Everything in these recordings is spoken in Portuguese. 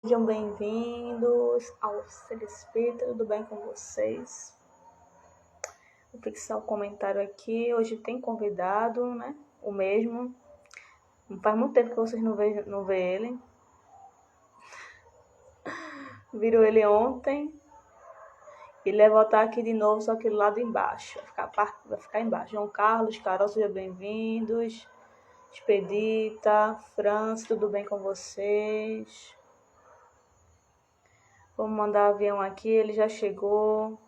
Sejam bem-vindos ao Ser Espírita, tudo bem com vocês? Vou fixar o comentário aqui. Hoje tem convidado, né? O mesmo. Faz muito tempo que vocês não vê ele. Viram ele ontem. Ele vai voltar aqui de novo, só que do lado embaixo. Vai ficar embaixo. João Carlos, Carol, sejam bem-vindos. Expedita, França, tudo bem com vocês? Vamos mandar o avião aqui, ele já chegou.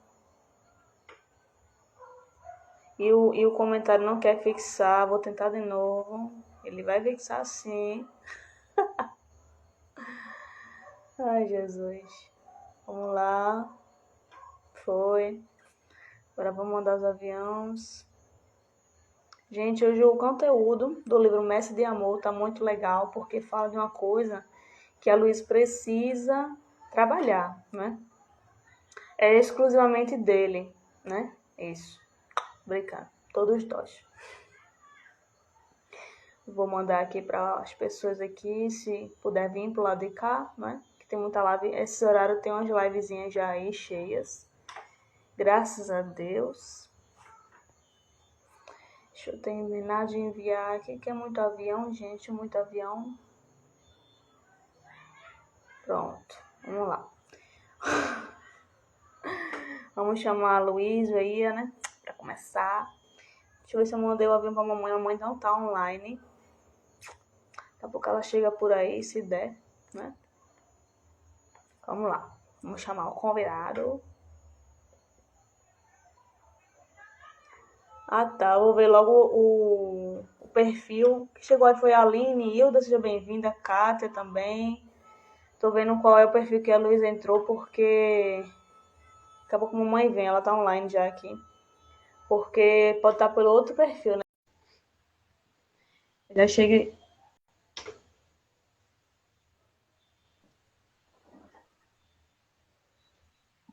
E o comentário não quer fixar, vou tentar de novo. Ele vai fixar sim. Ai, Jesus. Vamos lá. Foi. Agora vamos mandar os aviões. Gente, hoje o conteúdo do livro Mestre de Amor tá muito legal, porque fala de uma coisa que a Luiz precisa trabalhar, né? É exclusivamente dele, né? Isso. Brincando. Todos nós. Vou mandar aqui para as pessoas aqui, se puder vir pro lado de cá, né? Que tem muita live. Esse horário tem umas livezinhas já aí cheias. Graças a Deus. Deixa eu terminar de enviar aqui, que é muito avião, gente, muito avião. Pronto, vamos lá. Vamos chamar a Luísa aí, né? Para começar. Deixa eu ver se eu mandei o avião pra mamãe. A mamãe não tá online. Daqui a pouco ela chega por aí, se der, né? Vamos lá. Vamos chamar o convidado. Ah, tá. Eu vou ver logo o perfil. Que chegou aí foi a Aline, Hilda, seja bem-vinda. Kátia também. Tô vendo qual é o perfil que a Luísa entrou, porque acabou que a mamãe vem. Ela tá online já aqui. Porque pode estar pelo outro perfil, né? Já cheguei.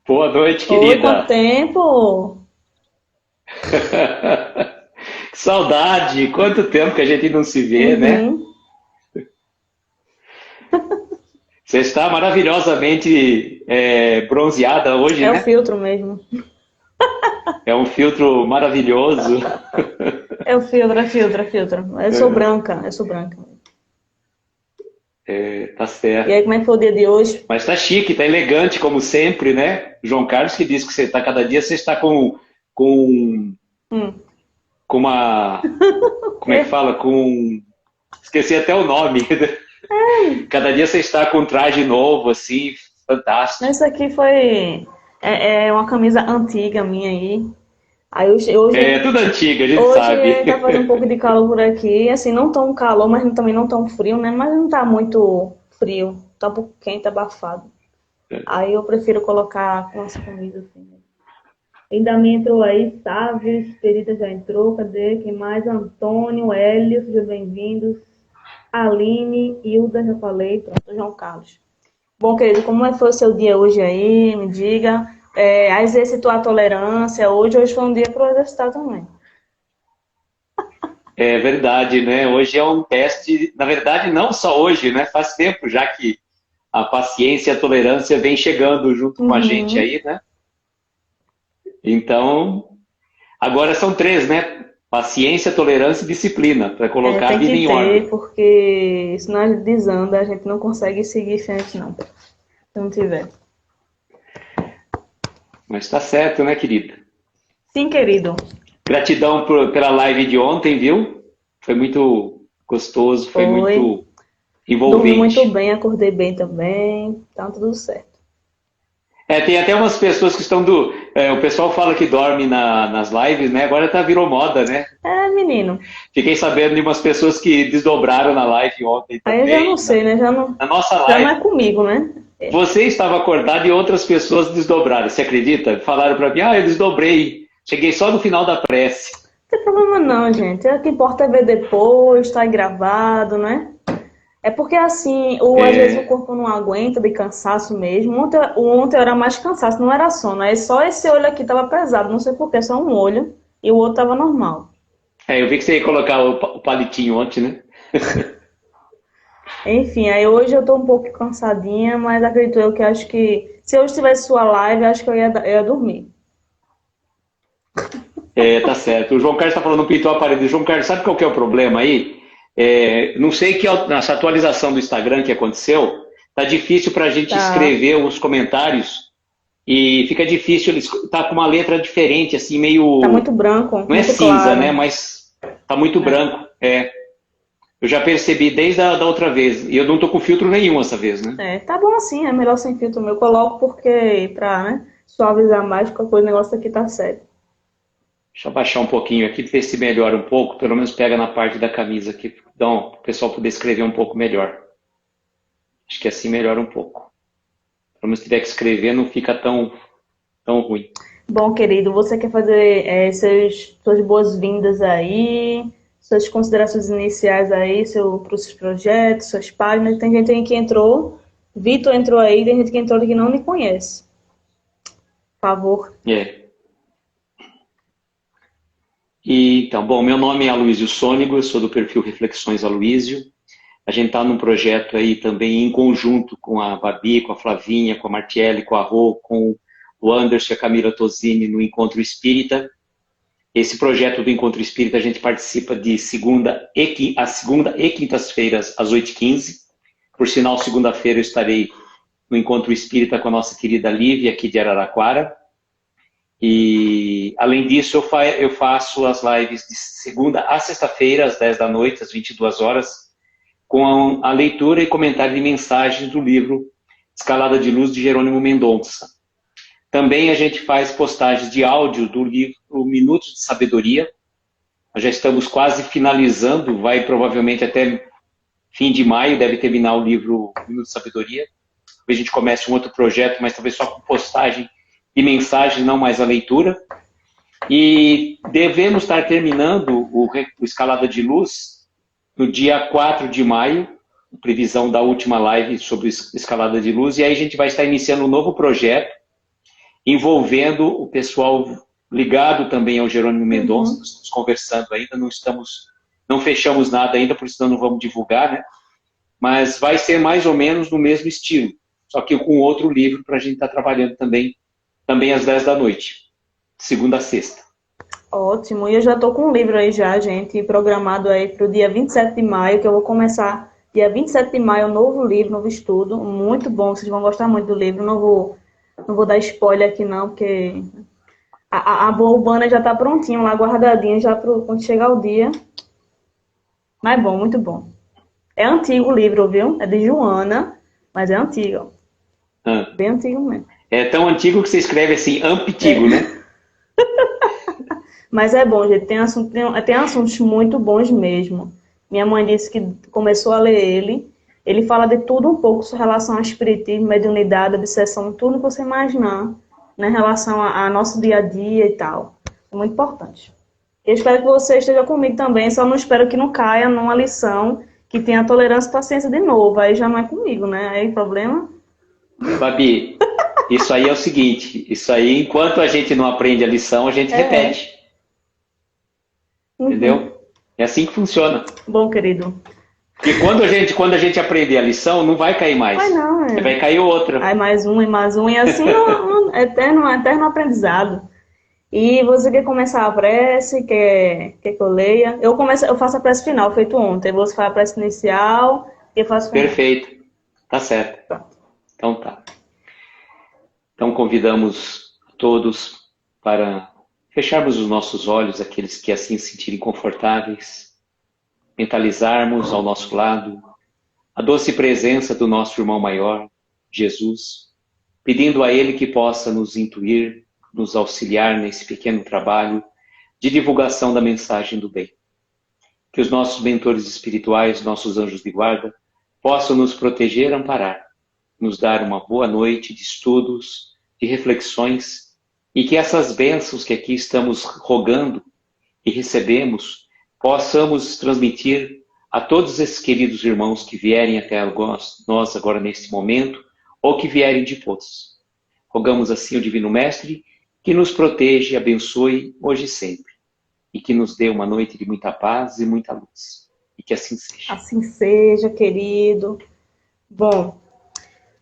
Boa noite, Oi, quanto querida. tempo? Que saudade! Quanto tempo que a gente não se vê, né? Uhum. Você está maravilhosamente bronzeada hoje, É o né? filtro mesmo. É um filtro maravilhoso. É o filtro, é filtro, é filtro. Eu sou branca, eu sou branca. Tá E aí, certo. como é que foi o dia de hoje? Mas tá chique, tá elegante como sempre, né? João Carlos que diz que você tá cada dia você está com, Hum. com uma, O como é que quê? fala? Esqueci até o nome. Cada dia você está com um traje novo, assim, Isso fantástico. aqui foi uma camisa antiga minha aí. Aí É tudo antigo, a gente hoje sabe. tá fazendo um pouco de calor por aqui. Assim, não tão calor, mas também não tão frio, né? Mas não tá muito frio. Tá um pouco quente, abafado. Aí eu prefiro colocar umas camisas assim. Ainda me entrou aí, Sávio, Perita já entrou, cadê? Quem mais? Antônio, Hélio, sejam bem-vindos. Aline, Hilda, já falei, pronto, João Carlos. Bom, querido, como é que foi o seu dia hoje aí? Me diga. Exercitou a tolerância hoje foi um dia para exercitar também. É verdade, né? Hoje é um teste, na verdade, não só hoje, né? Faz tempo já que a paciência e a tolerância vem chegando junto com a gente Uhum. aí, né? Então, agora são três, né? Paciência, tolerância e disciplina, para colocar a Tem vida que em ter, ordem. porque senão a gente desanda, a gente não consegue seguir em frente, não. Se não tiver. Mas tá certo, né, querida? Sim, querido. Gratidão pela live de ontem, viu? Foi muito gostoso, foi Foi. muito Dormi muito envolvente. bem, acordei bem também. Tá tudo certo. Tem até umas pessoas que estão o pessoal fala que dorme nas lives, né? Agora tá virou moda, né? É, menino. Fiquei sabendo de umas pessoas que desdobraram na live ontem Aí eu já não também, sei, né? na nossa Já não live. é comigo, né? É. Você estava acordado e outras pessoas desdobraram, você acredita? Falaram para mim, eu desdobrei. Cheguei só no final da prece. Não tem problema não, gente. O que importa é ver depois, tá aí gravado, né? É porque assim, às vezes o É, corpo não aguenta de cansaço mesmo. Ontem era mais cansaço, não era sono. Aí só esse olho aqui tava pesado, não sei porquê, só um olho. E o outro tava normal. eu vi que você ia colocar o palitinho ontem, né? Enfim, aí hoje eu tô um pouco cansadinha, mas acredito eu que acho que se hoje tivesse sua live, acho que eu ia dormir. Tá certo. O João Carlos está falando, não pintou a parede. João Carlos, sabe qual que é o problema aí? Não sei que nessa atualização do Instagram que aconteceu, tá difícil para a gente Tá, escrever os comentários e fica difícil, ele tá com uma letra diferente, assim, tá meio. muito branco, Não é muito cinza, né? claro. Mas tá muito É, branco. Eu já percebi desde a da outra vez. E eu não tô com filtro nenhum essa vez, né? tá bom assim, é melhor sem filtro meu. Eu coloco porque pra, né, suavizar mais, qualquer coisa, o negócio aqui tá sério. Deixa eu baixar um pouquinho aqui, ver se melhora um pouco. Pelo menos pega na parte da camisa aqui, então, o pessoal poder escrever um pouco melhor. Acho que assim melhora um pouco. Pelo menos se tiver que escrever, não fica tão ruim. Bom, querido, você quer fazer suas boas-vindas aí, suas considerações iniciais aí, para os seus projetos, suas páginas? Tem gente aí que entrou, Vitor entrou aí, tem gente que entrou que não me conhece. Por favor. É. Então, bom, meu nome é Aloysio Sônego, eu sou do perfil Reflexões Aloysio. A gente está num projeto aí também em conjunto com a Babi, com a Flavinha, com a Martiele, com a Rô, com o Anderson e a Camila Tosini no Encontro Espírita. Esse projeto do Encontro Espírita a gente participa de segunda e quintas-feiras às 8h15. Por sinal, segunda-feira eu estarei no Encontro Espírita com a nossa querida Lívia, aqui de Araraquara. E, além disso, eu faço as lives de segunda a sexta-feira, às 10 da noite, às 22 horas, com a leitura e comentário de mensagens do livro Escalada de Luz, de Jerônimo Mendonça. Também a gente faz postagens de áudio do livro Minutos de Sabedoria. Nós já estamos quase finalizando, vai provavelmente até fim de maio, deve terminar o livro Minutos de Sabedoria. Talvez a gente comece um outro projeto, mas talvez só com postagem de mensagem, não mais a leitura. E devemos estar terminando o Escalada de Luz no dia 4 de maio, previsão da última live sobre Escalada de Luz, e aí a gente vai estar iniciando um novo projeto, envolvendo o pessoal ligado também ao Jerônimo Mendonça. Nós estamos conversando ainda, não fechamos nada ainda, por isso não vamos divulgar, né? Mas vai ser mais ou menos no mesmo estilo, só que com outro livro para a gente estar trabalhando também às 10 da noite, segunda a sexta. Ótimo, e eu já estou com um livro aí já, gente, programado aí para o dia 27 de maio, que eu vou começar dia 27 de maio, um novo livro, novo estudo, muito bom, vocês vão gostar muito do livro, não vou dar spoiler aqui não, porque a banner já está prontinha lá, guardadinha, já quando chegar o dia. Mas é bom, muito bom. É antigo o livro, viu? É de Joana, mas é antigo. Bem antigo mesmo. É tão antigo que você escreve assim, amptigo, né? Mas é bom, gente. Tem assuntos muito bons mesmo. Minha mãe disse que começou a ler ele. Ele fala de tudo um pouco com relação ao espiritismo, mediunidade, obsessão, tudo que você imaginar, né, em relação a nosso dia a dia e tal. É muito importante. Eu espero que você esteja comigo também, só não espero que não caia numa lição que tenha tolerância e paciência de novo. Aí já não é comigo, né? Aí problema. Babi, isso aí é o seguinte, isso aí, enquanto a gente não aprende a lição, a gente repete. Entendeu? É assim que funciona. Bom, querido. E quando a gente aprender a lição, não vai cair mais. Ai, não, Vai cair outra. Aí mais um, e mais um, e assim eterno aprendizado. E você quer começar a prece? Quer que eu leia? Eu faço a prece final, feito ontem. Você faz a prece inicial e eu faço final. Perfeito. Tá certo. Pronto. Então tá. Então convidamos todos para fecharmos os nossos olhos, aqueles que assim se sentirem confortáveis, mentalizarmos ao nosso lado a doce presença do nosso irmão maior, Jesus, pedindo a Ele que possa nos intuir, nos auxiliar nesse pequeno trabalho de divulgação da mensagem do bem. Que os nossos mentores espirituais, nossos anjos de guarda, possam nos proteger, amparar, nos dar uma boa noite de estudos, de reflexões, e que essas bênçãos que aqui estamos rogando e recebemos, possamos transmitir a todos esses queridos irmãos que vierem até nós agora nesse momento, ou que vierem depois. Rogamos assim ao Divino Mestre que nos proteja e abençoe hoje e sempre, e que nos dê uma noite de muita paz e muita luz. e que assim seja. Assim seja, querido. Bom,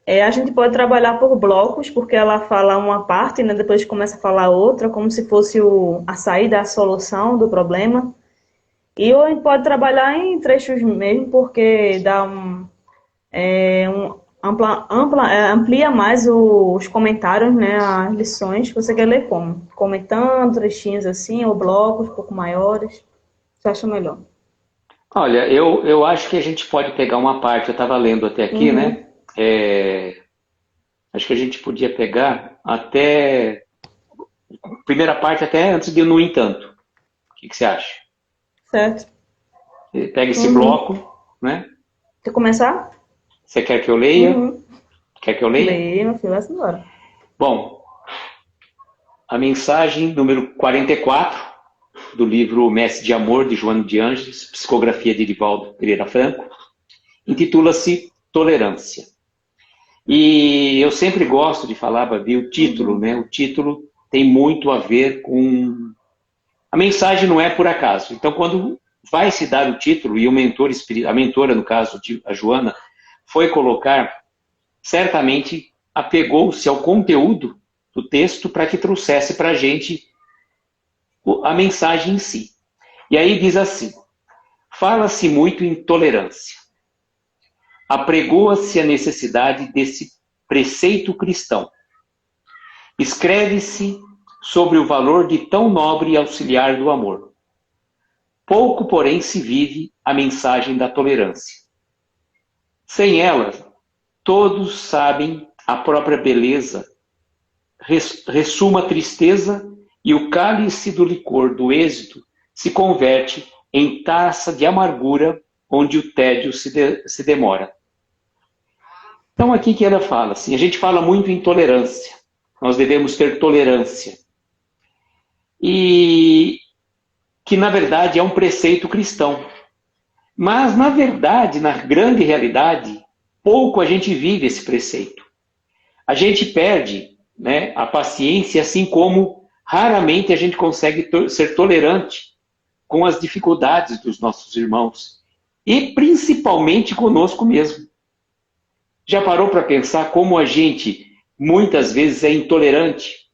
a gente pode trabalhar por blocos, porque ela fala uma parte, né, depois começa a falar outra, como se fosse a saída, a solução do problema. E ou a gente pode trabalhar em trechos mesmo, porque dá amplia mais os comentários, né, as lições. Você quer ler como? Comentando, trechinhos assim, ou blocos um pouco maiores? Você acha melhor? Olha, eu acho que a gente pode pegar uma parte, eu estava lendo até aqui, Uhum, né? Acho que a gente podia pegar até, primeira parte até antes de no entanto. O que você acha? certo. Pega esse Uhum. bloco, né? Quer começar? Você quer que eu leia? Uhum. Quer que eu leia? Lê, meu filho, vai embora. Bom, a mensagem número 44 do livro Mestre de Amor, de Joana de Ângeles, psicografia de Divaldo Pereira Franco, intitula-se Tolerância. E eu sempre gosto de falar, Babi, o título, Uhum. né? O título tem muito a ver com... A mensagem não é por acaso. Então, quando vai se dar o título, e o mentor, a mentora, no caso, a Joana, foi colocar, certamente apegou-se ao conteúdo do texto para que trouxesse para a gente a mensagem em si. E aí diz assim, fala-se muito em tolerância. Apregoa-se a necessidade desse preceito cristão. Escreve-se sobre o valor de tão nobre auxiliar do amor. Pouco, porém, se vive a mensagem da tolerância. Sem ela, todos sabem a própria beleza, ressuma a tristeza e o cálice do licor do êxito se converte em taça de amargura onde o tédio se demora. Então aqui que ela fala, assim, a gente fala muito em tolerância. Nós devemos ter tolerância. E que na verdade é um preceito cristão. Mas na verdade, na grande realidade, pouco a gente vive esse preceito. A gente perde, né, a paciência, assim como raramente a gente consegue ser tolerante com as dificuldades dos nossos irmãos. E principalmente conosco mesmo. Já parou para pensar como a gente muitas vezes é intolerante?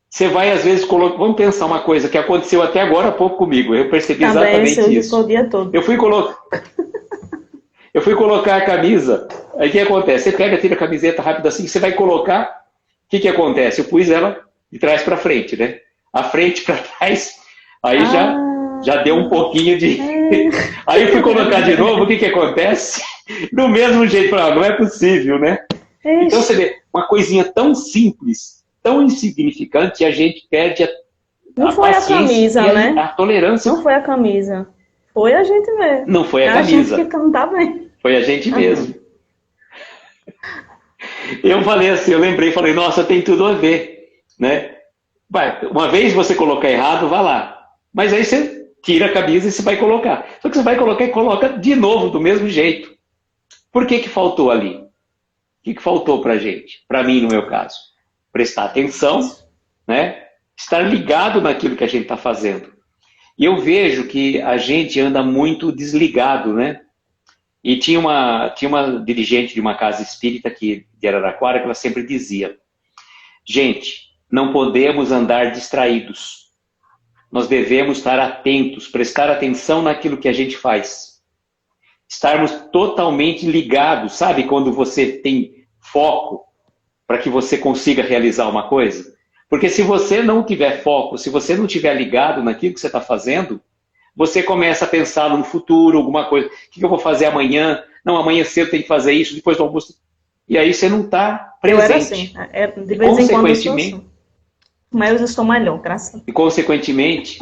Você vai às vezes colocar... Vamos pensar uma coisa que aconteceu até agora há pouco comigo. Eu percebi Também, esse exatamente hoje ficou isso. o dia todo. Eu fui colocar a camisa. Aí o que acontece? Você pega, tira a camiseta rápido assim, você vai colocar. O que acontece? Eu pus ela de trás para frente, né? A frente para trás. Aí Ah, já deu um pouquinho de. é. Aí eu fui colocar de novo. O que acontece? Do mesmo jeito, não é possível, né? Então você Ixi, vê, uma coisinha tão simples, tão insignificante, a gente perde não a foi a paciência camisa, e né? a tolerância. Não foi a camisa. Foi a gente mesmo. Não foi É a a gente que camisa, não tá bem. foi a gente Aham. mesmo. Eu falei assim, eu lembrei, falei, nossa, tem tudo a ver, né? Vai, uma vez você colocar errado, vá lá. Mas aí você tira a camisa e você vai colocar. Só que você vai colocar e coloca de novo, do mesmo jeito. Por que faltou ali? O que faltou pra gente? Pra mim, no meu caso. Prestar atenção, Isso. né? Estar ligado naquilo que a gente está fazendo. E eu vejo que a gente anda muito desligado, né? E tinha uma dirigente de uma casa espírita aqui de Araraquara que ela sempre dizia: gente, não podemos andar distraídos. Nós devemos estar atentos, prestar atenção naquilo que a gente faz. Estarmos totalmente ligados, sabe quando você tem foco para que você consiga realizar uma coisa? Porque se você não tiver foco, se você não estiver ligado naquilo que você está fazendo, você começa a pensar no futuro, alguma coisa. O que eu vou fazer amanhã? Não, amanhã cedo tem que fazer isso, depois do almoço. E aí você não está Eu era assim. presente. De E vez em quando eu sou assim. Mas eu estou melhor, graças a Deus. consequentemente,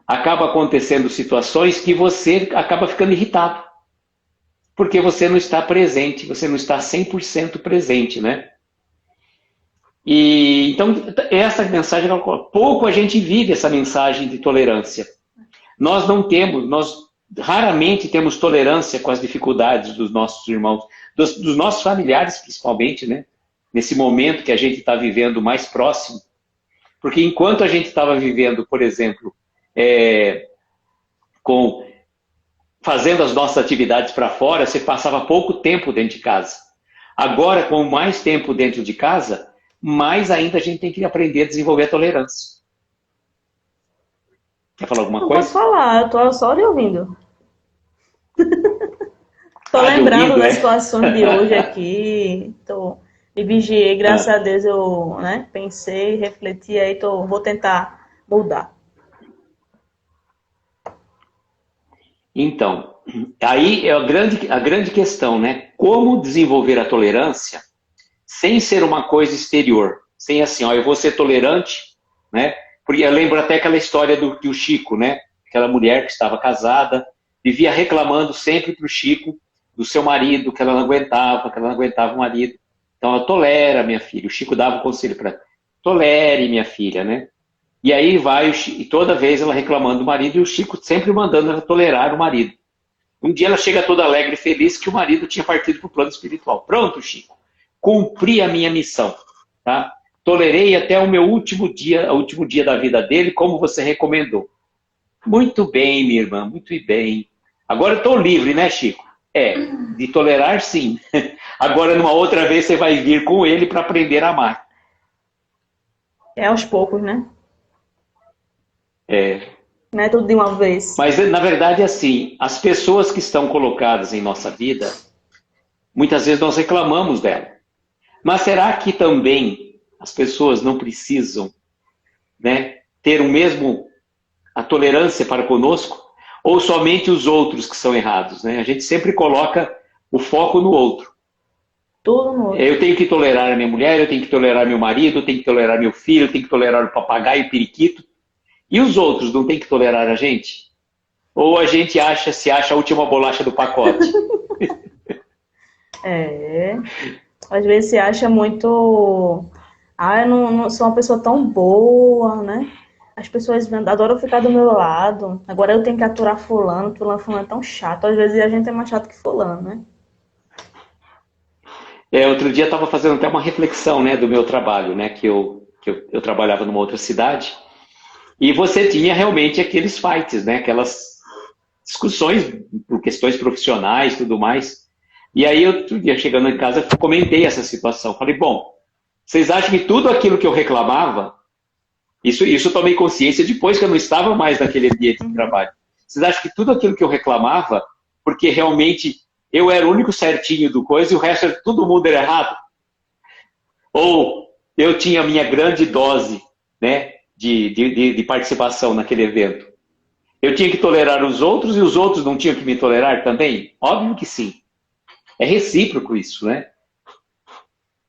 acaba acontecendo situações que você acaba ficando irritado. Porque você não está presente, você não está 100% presente, né? E então, essa mensagem, pouco a gente vive essa mensagem de tolerância. Nós não temos, nós raramente temos tolerância com as dificuldades dos nossos irmãos, dos nossos familiares principalmente, né? Nesse momento que a gente está vivendo mais próximo. Porque enquanto a gente estava vivendo, por exemplo, com fazendo as nossas atividades para fora, você passava pouco tempo dentro de casa. Agora, com mais tempo dentro de casa, mais ainda a gente tem que aprender a desenvolver a tolerância. Quer falar alguma Não coisa? posso falar, eu tô só lhe ouvindo. Tô lembrando ouvindo, das é? situações de hoje aqui, me vigiei, graças Ah, a Deus eu, né, pensei, refleti, aí vou tentar mudar. Então, aí é a grande questão, né? Como desenvolver a tolerância sem ser uma coisa exterior, sem assim, ó, eu vou ser tolerante, né? Porque eu lembro até aquela história do Chico, né? Aquela mulher que estava casada, vivia reclamando sempre para o Chico do seu marido, que ela não aguentava o marido. Então, ela tolera, minha filha. O Chico dava um conselho para ela, tolere, minha filha, né? E aí vai, e toda vez ela reclamando do marido e o Chico sempre mandando ela tolerar o marido. Um dia ela chega toda alegre e feliz que o marido tinha partido para o plano espiritual. Pronto, Chico, cumpri a minha missão, tá? Tolerei até o último dia da vida dele, como você recomendou. Muito bem, minha irmã, muito bem. Agora eu estou livre, né, Chico? É, de tolerar sim. Agora, numa outra vez, você vai vir com ele para aprender a amar. É aos poucos, né? É, Não é tudo de uma vez. mas, na verdade, assim, as pessoas que estão colocadas em nossa vida, muitas vezes nós reclamamos dela. Mas será que também as pessoas não precisam, né, ter a tolerância para conosco? Ou somente os outros que são errados, né? A gente sempre coloca o foco no outro. Tudo no outro. Eu tenho que tolerar a minha mulher, eu tenho que tolerar meu marido, eu tenho que tolerar meu filho, eu tenho que tolerar o papagaio, o periquito. E os outros não têm que tolerar a gente? Ou a gente se acha a última bolacha do pacote? É. Às vezes se acha muito. Ah, eu não sou uma pessoa tão boa, né? As pessoas adoram ficar do meu lado. Agora eu tenho que aturar fulano é tão chato. Às vezes a gente é mais chato que fulano, né? Outro dia eu estava fazendo até uma reflexão, né, do meu trabalho, né, que eu trabalhava numa outra cidade, e você tinha realmente aqueles fights, né, aquelas discussões por questões profissionais e tudo mais. E aí, outro dia, chegando em casa, eu comentei essa situação. Falei, bom, vocês acham que tudo aquilo que eu reclamava, isso eu tomei consciência depois que eu não estava mais naquele ambiente de trabalho. Vocês acham que tudo aquilo que eu reclamava, porque realmente eu era o único certinho do coisa e o resto, todo mundo era errado? Ou eu tinha a minha grande dose, né, de participação naquele evento? Eu tinha que tolerar os outros e os outros não tinham que me tolerar também? Óbvio que sim. É recíproco isso, né?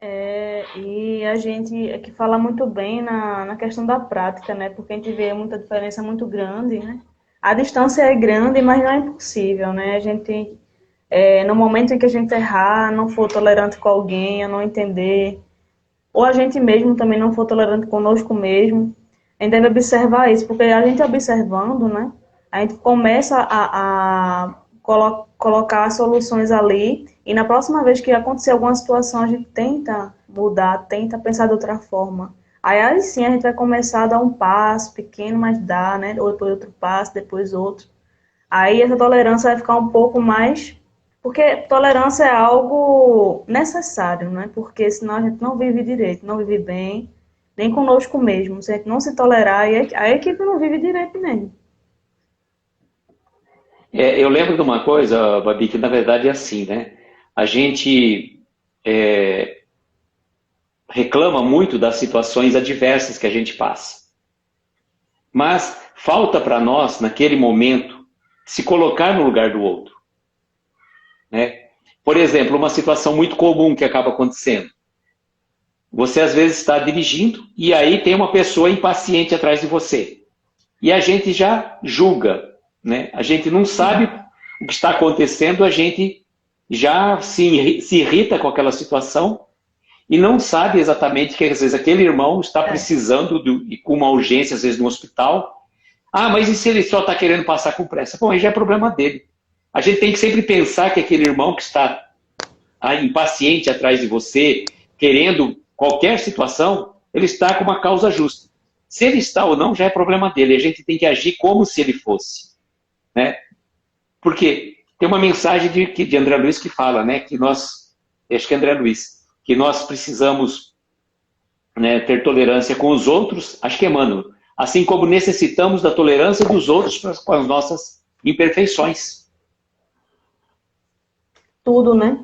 É, e a gente aqui fala muito bem na questão da prática, né? Porque a gente vê muita diferença muito grande, né? A distância é grande, mas não é impossível, né? A gente, no momento em que a gente errar, não for tolerante com alguém, a não entender, ou a gente mesmo também não for tolerante conosco mesmo, a gente deve observar isso, porque a gente observando, né? A gente começa a colocar soluções ali, e na próxima vez que acontecer alguma situação, a gente tenta mudar, tenta pensar de outra forma. Aí sim a gente vai começar a dar um passo pequeno, mas dá, né? Ou depois outro passo, depois outro. Aí essa tolerância vai ficar um pouco mais. Porque tolerância é algo necessário, né? Porque senão a gente não vive direito, não vive bem, nem conosco mesmo. Se a gente não se tolerar, aí a equipe não vive direito mesmo. Eu lembro de uma coisa, Babi, que na verdade é assim, né? A gente reclama muito das situações adversas que a gente passa. Mas falta para nós, naquele momento, se colocar no lugar do outro, né? Por exemplo, uma situação muito comum que acaba acontecendo. Você às vezes está dirigindo e aí tem uma pessoa impaciente atrás de você. E a gente já julga, né? A gente não sabe o que está acontecendo, a gente já se irrita com aquela situação e não sabe exatamente que às vezes aquele irmão está precisando com uma urgência, às vezes no hospital. Ah, mas e se ele só está querendo passar com pressa? Bom, aí já é problema dele. A gente tem que sempre pensar que aquele irmão que está impaciente atrás de você, querendo qualquer situação, ele está com uma causa justa. Se ele está ou não, já é problema dele. A gente tem que agir como se ele fosse, né? Porque tem uma mensagem de André Luiz que fala, né, que nós, acho que é André Luiz, que nós precisamos, né, ter tolerância com os outros, acho que é Emmanuel, assim como necessitamos da tolerância dos outros com as nossas imperfeições. Tudo, né?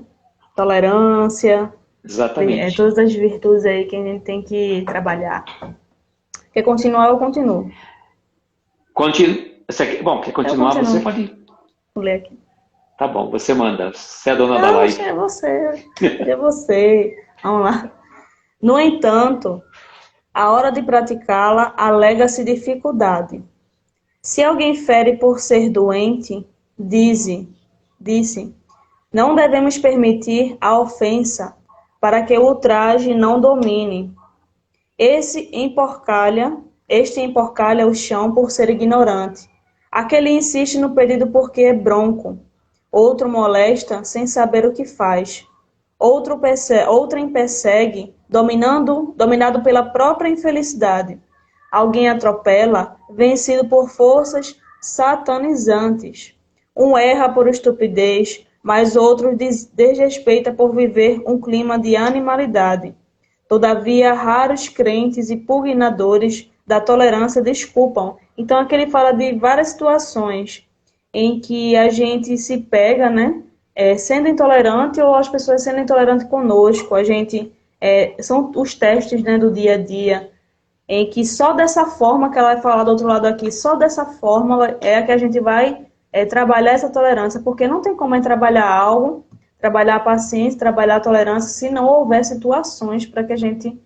Tolerância, Exatamente. todas as virtudes aí que a gente tem que trabalhar. Quer continuar, eu continuo. Bom, quer Eu continuar, continuo. você pode ir. Vou ler aqui. Tá bom, você manda. Você é a dona da Não, live. é você. É você. Vamos lá. No entanto, a hora de praticá-la alega-se dificuldade. Se alguém fere por ser doente, disse, não devemos permitir a ofensa para que o ultraje não domine. Este emporcalha o chão por ser ignorante. Aquele insiste no pedido porque é bronco. Outro molesta sem saber o que faz. Outrem persegue, dominado pela própria infelicidade. Alguém atropela, vencido por forças satanizantes. Um erra por estupidez, mas outro desrespeita por viver um clima de animalidade. Todavia, raros crentes e pugnadores da tolerância desculpam. Então, aqui ele fala de várias situações em que a gente se pega, né, sendo intolerante ou as pessoas sendo intolerantes conosco. A gente, são os testes, né, do dia a dia, em que só dessa forma que ela vai falar do outro lado aqui, só dessa forma é a que a gente vai trabalhar essa tolerância, porque não tem como a gente trabalhar algo, trabalhar a paciência, trabalhar a tolerância, se não houver situações para que a gente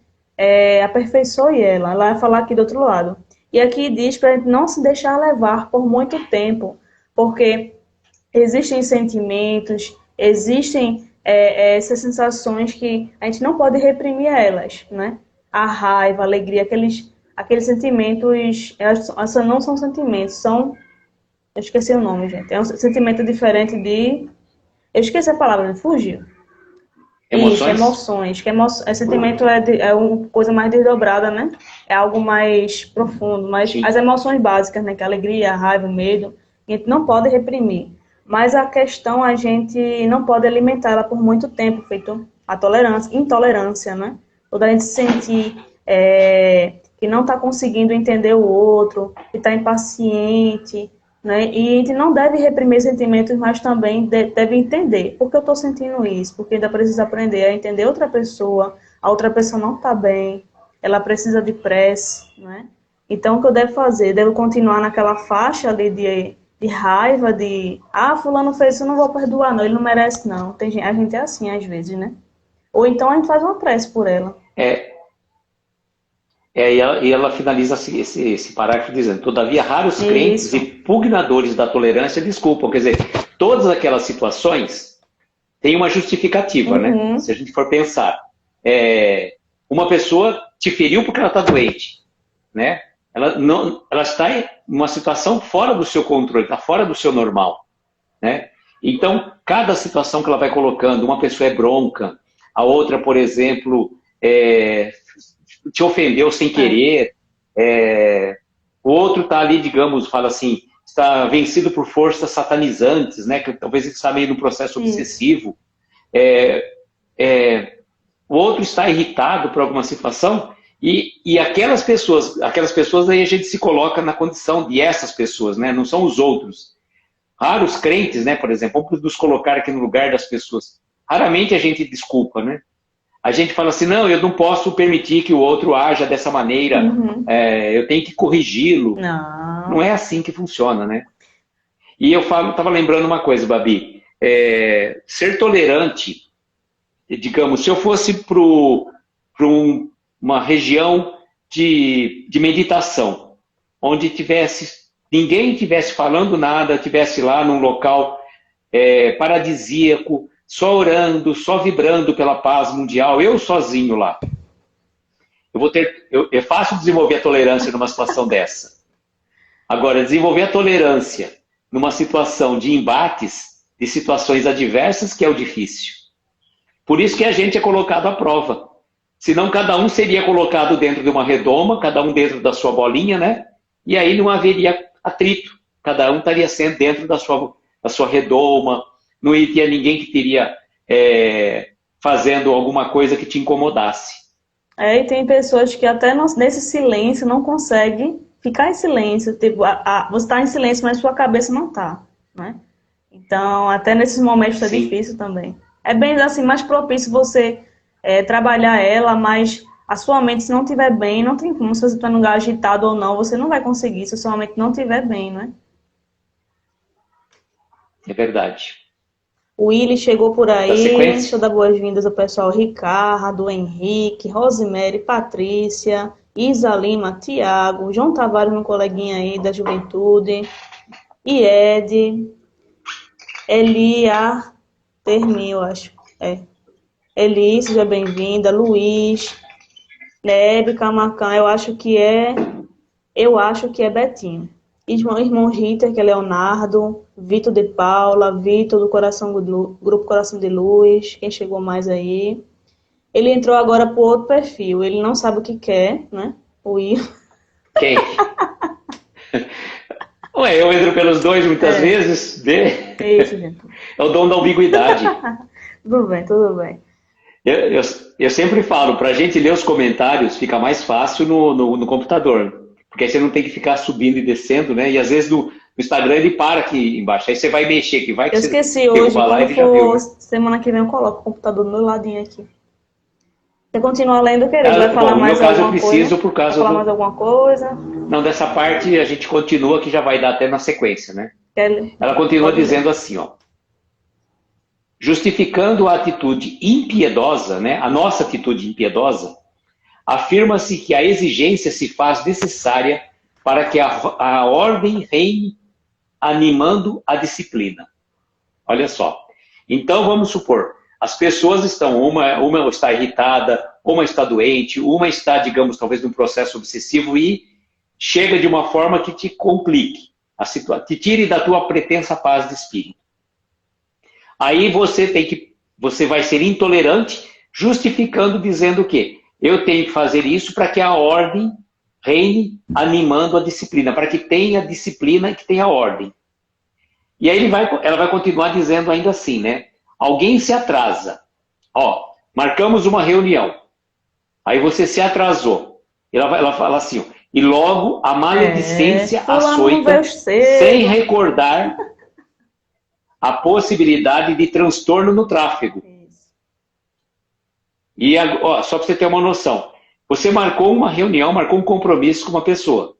aperfeiçoe ela. Ela vai falar aqui do outro lado. E aqui diz para a gente não se deixar levar por muito tempo, porque existem sentimentos, existem essas sensações que a gente não pode reprimir elas, né? A raiva, a alegria, aqueles sentimentos, elas não são sentimentos, são... Eu esqueci o nome, gente. É um sentimento diferente de... Eu esqueci a palavra, fugiu. Emoções? Isso, emoções. Sentimento é uma coisa mais desdobrada, né? É algo mais profundo. Mas Sim. as emoções básicas, né? Que é a alegria, a raiva, o medo, a gente não pode reprimir. Mas a questão, a gente não pode alimentar ela por muito tempo, feito a intolerância, né? Quando a gente sentir que não está conseguindo entender o outro, que está impaciente, né? E a gente não deve reprimir sentimentos, mas também deve entender por que eu estou sentindo isso, porque ainda precisa aprender a entender a outra pessoa não está bem, ela precisa de prece, né? Então, o que eu devo fazer? Devo continuar naquela faixa ali de raiva, fulano fez isso, eu não vou perdoar, não, ele não merece, não. A gente é assim, às vezes, né? Ou então a gente faz uma prece por ela. E ela finaliza esse parágrafo dizendo: todavia, raros crentes e pugnadores da tolerância desculpam. Quer dizer, todas aquelas situações têm uma justificativa, né? Se a gente for pensar. Uma pessoa te feriu porque ela está doente, né? Ela está em uma situação fora do seu controle, está fora do seu normal, né? Então, cada situação que ela vai colocando, uma pessoa é bronca, a outra, por exemplo, te ofendeu sem querer, o outro está ali, digamos, fala assim, está vencido por forças satanizantes, né? Que talvez ele está meio no processo obsessivo. O outro está irritado por alguma situação, e aquelas pessoas aí a gente se coloca na condição de essas pessoas, né? Não são os outros. Raros crentes, né, por exemplo, vamos nos colocar aqui no lugar das pessoas. Raramente a gente desculpa, né? A gente fala assim, não, eu não posso permitir que o outro haja dessa maneira, eu tenho que corrigi-lo. Não é assim que funciona, né? E eu estava lembrando uma coisa, Babi, ser tolerante, digamos, se eu fosse para uma região de meditação, onde ninguém estivesse falando nada, estivesse lá num local paradisíaco, só orando, só vibrando pela paz mundial, eu sozinho lá. É fácil desenvolver a tolerância numa situação dessa. Agora, desenvolver a tolerância numa situação de embates, de situações adversas, que é o difícil. Por isso que a gente é colocado à prova. Senão cada um seria colocado dentro de uma redoma, cada um dentro da sua bolinha, né? E aí não haveria atrito. Cada um estaria sendo dentro da sua a sua redoma, não tinha ninguém que teria fazendo alguma coisa que te incomodasse. E tem pessoas que até nesse silêncio não conseguem ficar em silêncio. Tipo, você está em silêncio, mas sua cabeça não está, né? Então, até nesses momentos é difícil também. É bem assim, mais propício você trabalhar ela, mas a sua mente, se não estiver bem, não tem como. Se você está num lugar agitado ou não, você não vai conseguir se a sua mente não estiver bem, né? É verdade. O Willi chegou por aí. Deixa eu dar boas-vindas ao pessoal Ricardo, Henrique, Rosemary, Patrícia, Isa Lima, Tiago, João Tavares, um coleguinha aí da juventude, Ied, Elia, Termi, eu acho. Eli, seja bem-vinda, Luiz, Nebe, Camacan, eu acho que é Betinho. Irmão Ritter, que é Leonardo, Vitor de Paula, Vitor do Grupo Coração de Luz, quem chegou mais aí. Ele entrou agora para outro perfil, ele não sabe o que quer, né? O Will. Quem? Ué, eu entro pelos dois muitas vezes. Isso, gente. É o dom da ambiguidade. Tudo bem, tudo bem. Eu sempre falo, para a gente ler os comentários fica mais fácil no computador. Porque aí você não tem que ficar subindo e descendo, né? E às vezes no Instagram ele para aqui embaixo. Aí você vai mexer, que vai que eu esqueci hoje, live, quando for semana que vem eu coloco o computador do meu ladinho aqui. Você continua lendo, querido? Vai falar mais alguma coisa? Por causa vai falar mais alguma coisa? Não, dessa parte a gente continua, que já vai dar até na sequência, né? Ela continua dizendo assim, ó. Justificando a atitude impiedosa, né? A nossa atitude impiedosa, afirma-se que a exigência se faz necessária para que a ordem reine, animando a disciplina. Olha só. Então, vamos supor, as pessoas estão, uma está irritada, uma está doente, uma está, digamos, talvez num processo obsessivo e chega de uma forma que te complique, te tire da tua pretensa paz de espírito. Aí você vai ser intolerante, justificando, dizendo o quê? Eu tenho que fazer isso para que a ordem reine, animando a disciplina, para que tenha disciplina e que tenha ordem. E aí ela vai continuar dizendo ainda assim, né? Alguém se atrasa. Ó, marcamos uma reunião. Aí você se atrasou. Ela fala assim, ó, e logo a maledicência açoita, sem recordar a possibilidade de transtorno no tráfego. E, ó, só para você ter uma noção, você marcou uma reunião, marcou um compromisso com uma pessoa.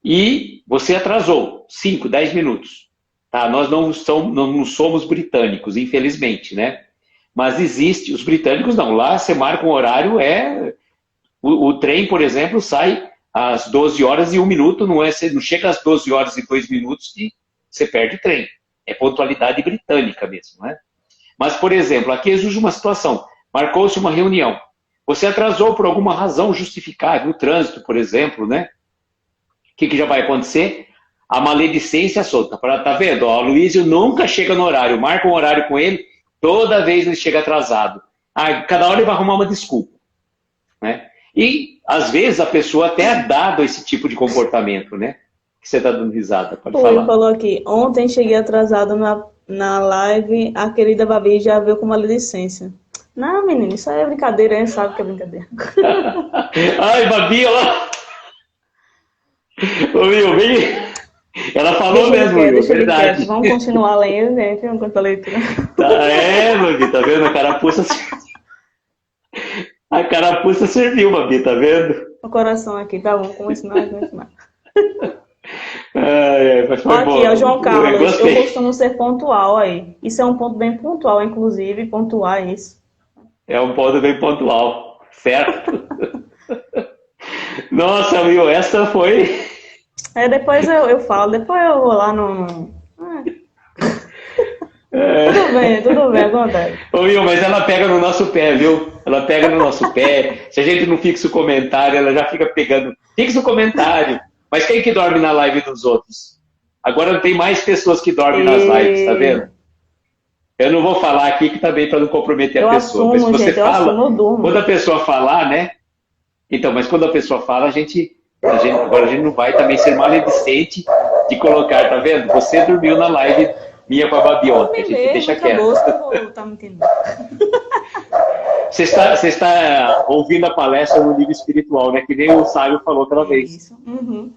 E você atrasou 5, 10 minutos. Tá? Nós não somos britânicos, infelizmente, né? Mas existe, os britânicos não. Lá você marca um horário, o trem, por exemplo, sai às 12 horas e 1 minuto, você não chega às 12 horas e 2 minutos que você perde o trem. É pontualidade britânica mesmo, né? Mas, por exemplo, aqui existe uma situação. Marcou-se uma reunião. Você atrasou por alguma razão justificável, o trânsito, por exemplo, né? O que já vai acontecer? A maledicência solta. Tá vendo? Ó, o Luísio nunca chega no horário. Marca um horário com ele, toda vez ele chega atrasado. Cada hora ele vai arrumar uma desculpa, né? E, às vezes, a pessoa até é dado esse tipo de comportamento, né? Que você está dando risada, pode falar. Ele falou aqui, ontem cheguei atrasado na live, a querida Babi já veio com maledicência. Não, menino, isso aí é brincadeira, a gente sabe que é brincadeira. Ai, Babi, olha ô, Will, vem. Ela falou mesmo, Will, verdade. Vamos continuar lendo, gente, vamos continuar a leitura. Babi, tá vendo? A carapuça serviu, Babi, tá vendo? O coração aqui, tá bom, vamos ensinar. Mas foi aqui, bom. Ó, João Carlos, eu costumo ser pontual aí. Isso é um ponto bem pontual, inclusive, pontuar isso. É um ponto bem pontual, certo? Nossa, Will, essa foi... depois eu falo, depois eu vou lá no... Tudo bem, acontece. Ô, Will, mas ela pega no nosso pé, viu? Ela pega no nosso pé. Se a gente não fixa o comentário, ela já fica pegando. Fixa o comentário. Mas quem que dorme na live dos outros? Agora tem mais pessoas que dormem nas lives, tá vendo? Eu não vou falar aqui que também para não comprometer a pessoa. Mas se você fala, quando a pessoa falar, né? Então, mas quando a pessoa fala, agora a gente não vai também ser maledicente de colocar, tá vendo? Você dormiu na live minha com a Babi ontem. A gente deixa quieto. Acabou, tá me entendendo. Você está ouvindo a palestra no nível espiritual, né? Que nem o Sábio falou aquela vez. Isso. Uhum.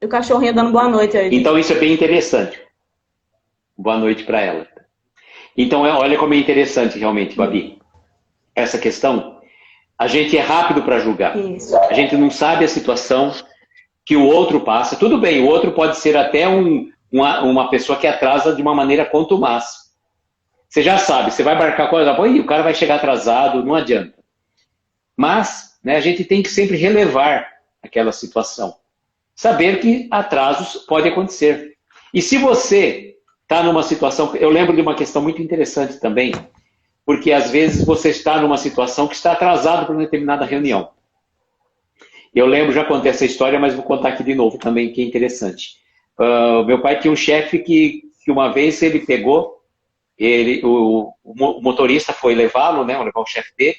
E o cachorrinho dando boa noite aí. Então isso é bem interessante. Boa noite para ela. Então, olha como é interessante realmente, Babi. Essa questão, a gente é rápido para julgar. Isso. A gente não sabe a situação que o outro passa. Tudo bem, o outro pode ser até uma pessoa que atrasa de uma maneira contumaz. Você já sabe, você vai marcar coisa, o cara vai chegar atrasado, não adianta. Mas, né, a gente tem que sempre relevar aquela situação. Saber que atrasos podem acontecer. E se você está numa situação... Eu lembro de uma questão muito interessante também, porque às vezes você está numa situação que está atrasado para uma determinada reunião. Eu lembro, já contei essa história, mas vou contar aqui de novo também, que é interessante. Meu pai tinha um chefe que uma vez ele pegou, o motorista foi levá-lo, né, levar o chefe dele,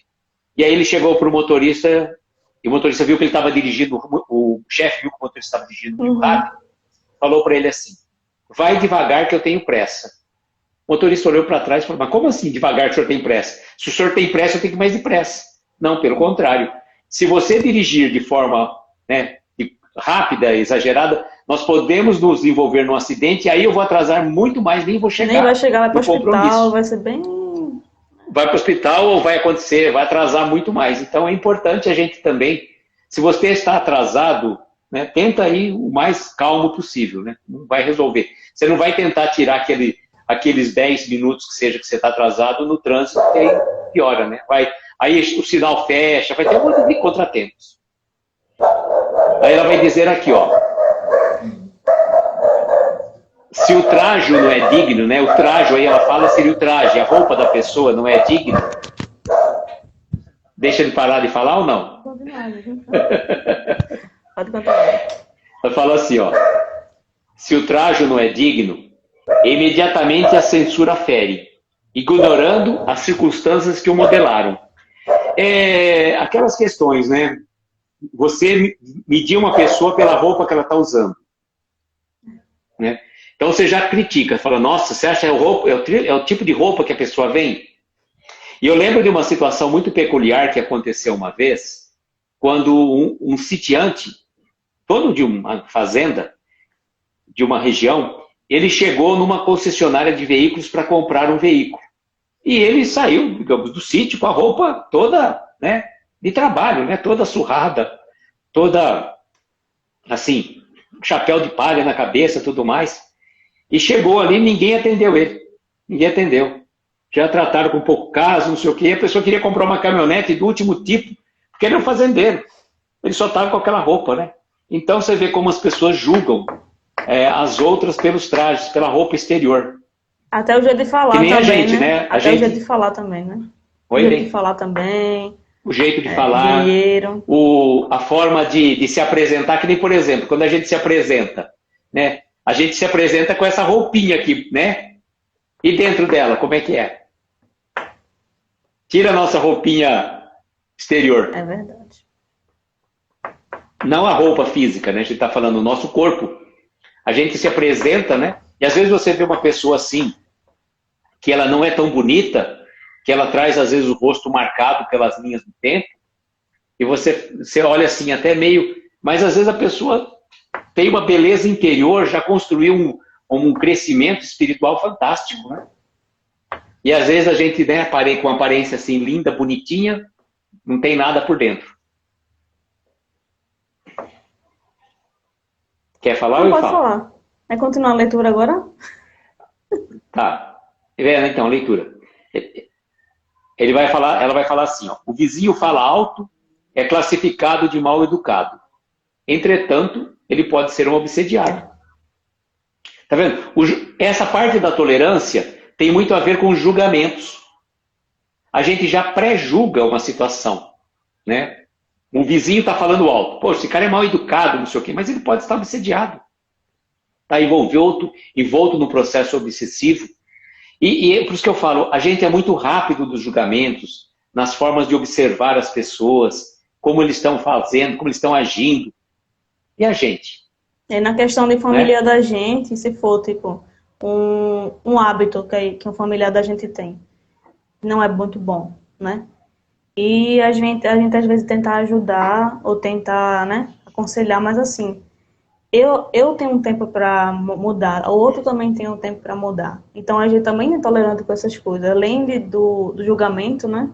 e aí ele chegou para o motorista, e o motorista viu que ele estava dirigindo, o chefe viu que o motorista estava dirigindo muito rápido, falou para ele assim, vai devagar que eu tenho pressa. O motorista olhou para trás e falou, mas como assim devagar que o senhor tem pressa? Se o senhor tem pressa, eu tenho que ir mais depressa. Não, pelo contrário. Se você dirigir de forma, né, rápida, exagerada, nós podemos nos envolver num acidente e aí eu vou atrasar muito mais, nem vou chegar. Nem vai chegar, vai para o hospital, vai ser bem... Vai para o hospital ou vai acontecer, vai atrasar muito mais. Então é importante a gente também, se você está atrasado, né, tenta ir o mais calmo possível, né? Não vai resolver. Você não vai tentar tirar aqueles 10 minutos que seja que você está atrasado no trânsito, que aí piora, né? Aí o sinal fecha, vai ter um monte de contratempos. Aí ela vai dizer aqui, ó. Se o trajo não é digno, né? O trajo, aí ela fala, seria o traje, a roupa da pessoa não é digna. Deixa ele parar de falar ou não? Pode continuar. Ela fala assim, ó. Se o trajo não é digno, imediatamente a censura fere, ignorando as circunstâncias que o modelaram. Aquelas questões, né? Você medir uma pessoa pela roupa que ela está usando, né? Então você já critica, fala, nossa, você acha que é o tipo de roupa que a pessoa vem? E eu lembro de uma situação muito peculiar que aconteceu uma vez, quando um sitiante, dono de uma fazenda, de uma região, ele chegou numa concessionária de veículos para comprar um veículo. E ele saiu, digamos, do sítio com a roupa toda, né, de trabalho, né, toda surrada, toda, assim, chapéu de palha na cabeça, tudo mais. E chegou ali, ninguém atendeu ele. Ninguém atendeu. Já trataram com pouco caso, não sei o quê. A pessoa queria comprar uma caminhonete do último tipo, porque ele era um fazendeiro. Ele só estava com aquela roupa, né? Então você vê como as pessoas julgam as outras pelos trajes, pela roupa exterior. Até o jeito de falar que nem também, a gente, né? Até o jeito de falar também, né? Oi, o jeito de falar também. O jeito de falar. Dinheiro. A forma de se apresentar, que nem, por exemplo, quando a gente se apresenta, né? A gente se apresenta com essa roupinha aqui, né? E dentro dela, como é que é? Tira a nossa roupinha exterior. É verdade. Não a roupa física, né? A gente está falando o nosso corpo. A gente se apresenta, né? E às vezes você vê uma pessoa assim, que ela não é tão bonita, que ela traz às vezes o rosto marcado pelas linhas do tempo, e você olha assim até meio... Mas às vezes a pessoa tem uma beleza interior, já construiu um crescimento espiritual fantástico, né? E às vezes a gente, né, com uma aparência assim linda, bonitinha, não tem nada por dentro. Quer falar ou eu falo? Pode falar. Vai continuar a leitura agora? Tá. Então, a leitura. Ela vai falar assim, ó, o vizinho fala alto, é classificado de mal educado. Entretanto, ele pode ser um obsediado. Tá vendo? Essa parte da tolerância tem muito a ver com os julgamentos. A gente já pré-julga uma situação, né? Um vizinho está falando alto. Pô, esse cara é mal educado, não sei o quê, mas ele pode estar obsediado. Está envolto no processo obsessivo. E é por isso que eu falo, a gente é muito rápido nos julgamentos, nas formas de observar as pessoas, como eles estão fazendo, como eles estão agindo. E a gente? Na questão de família da gente, se for, tipo, um hábito que um familiar da gente tem. Não é muito bom, né? E a gente às vezes tenta ajudar ou tentar, né, aconselhar, mas assim, eu tenho um tempo para mudar, o outro também tem um tempo para mudar. Então a gente também é intolerante com essas coisas. Além do julgamento, né?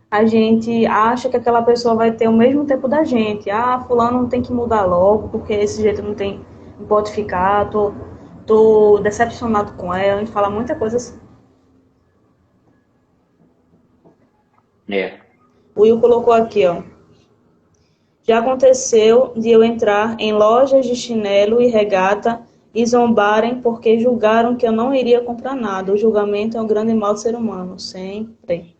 A gente acha que aquela pessoa vai ter o mesmo tempo da gente. Ah, fulano tem que mudar logo, porque esse jeito não pode ficar, tô decepcionado com ela. A gente fala muita coisa assim. É. O Will colocou aqui, ó. Já aconteceu de eu entrar em lojas de chinelo e regata e zombarem porque julgaram que eu não iria comprar nada. O julgamento é um grande mal do ser humano, sempre.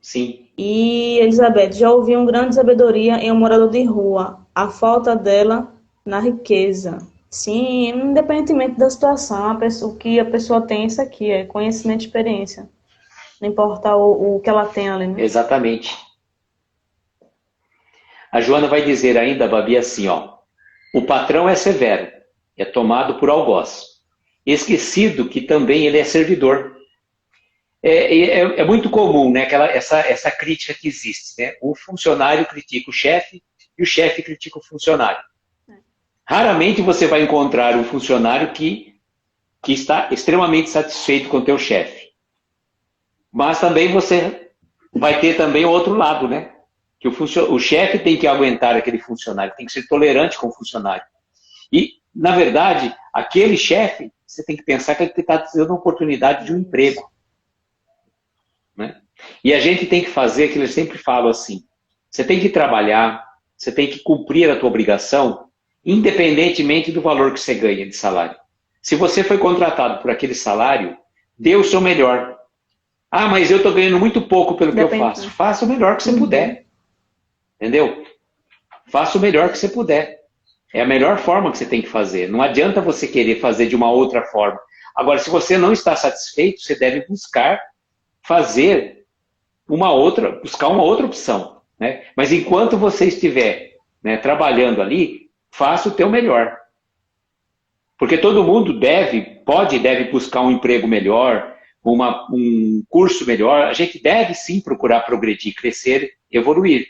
Sim. E Elizabeth, já ouvi uma grande sabedoria em um morador de rua, a falta dela na riqueza. Sim, independentemente da situação, o que a pessoa tem, isso aqui é conhecimento e experiência. Não importa o que ela tem ali, né? Exatamente. A Joana vai dizer ainda, Babi, assim, ó. O patrão é severo, é tomado por algoz. Esquecido que também ele é servidor. É muito comum, né, essa crítica que existe, né? O funcionário critica o chefe e o chefe critica o funcionário. Raramente você vai encontrar um funcionário que está extremamente satisfeito com o teu chefe. Mas também você vai ter também o outro lado, né? Que o chefe tem que aguentar aquele funcionário, tem que ser tolerante com o funcionário. E, na verdade, aquele chefe, você tem que pensar que ele está dando a oportunidade de um emprego. Né? E a gente tem que fazer aquilo que eu sempre falo assim, você tem que trabalhar, você tem que cumprir a tua obrigação, independentemente do valor que você ganha de salário. Se você foi contratado por aquele salário, dê o seu melhor. Ah, mas eu estou ganhando muito pouco pelo que eu faço. Faça o melhor que você puder. Entendeu? Faça o melhor que você puder. É a melhor forma que você tem que fazer. Não adianta você querer fazer de uma outra forma. Agora, se você não está satisfeito, você deve buscar fazer buscar uma outra opção. Né? Mas enquanto você estiver, né, trabalhando ali, faça o teu melhor. Porque todo mundo pode e deve buscar um emprego melhor, um curso melhor. A gente deve sim procurar progredir, crescer, evoluir.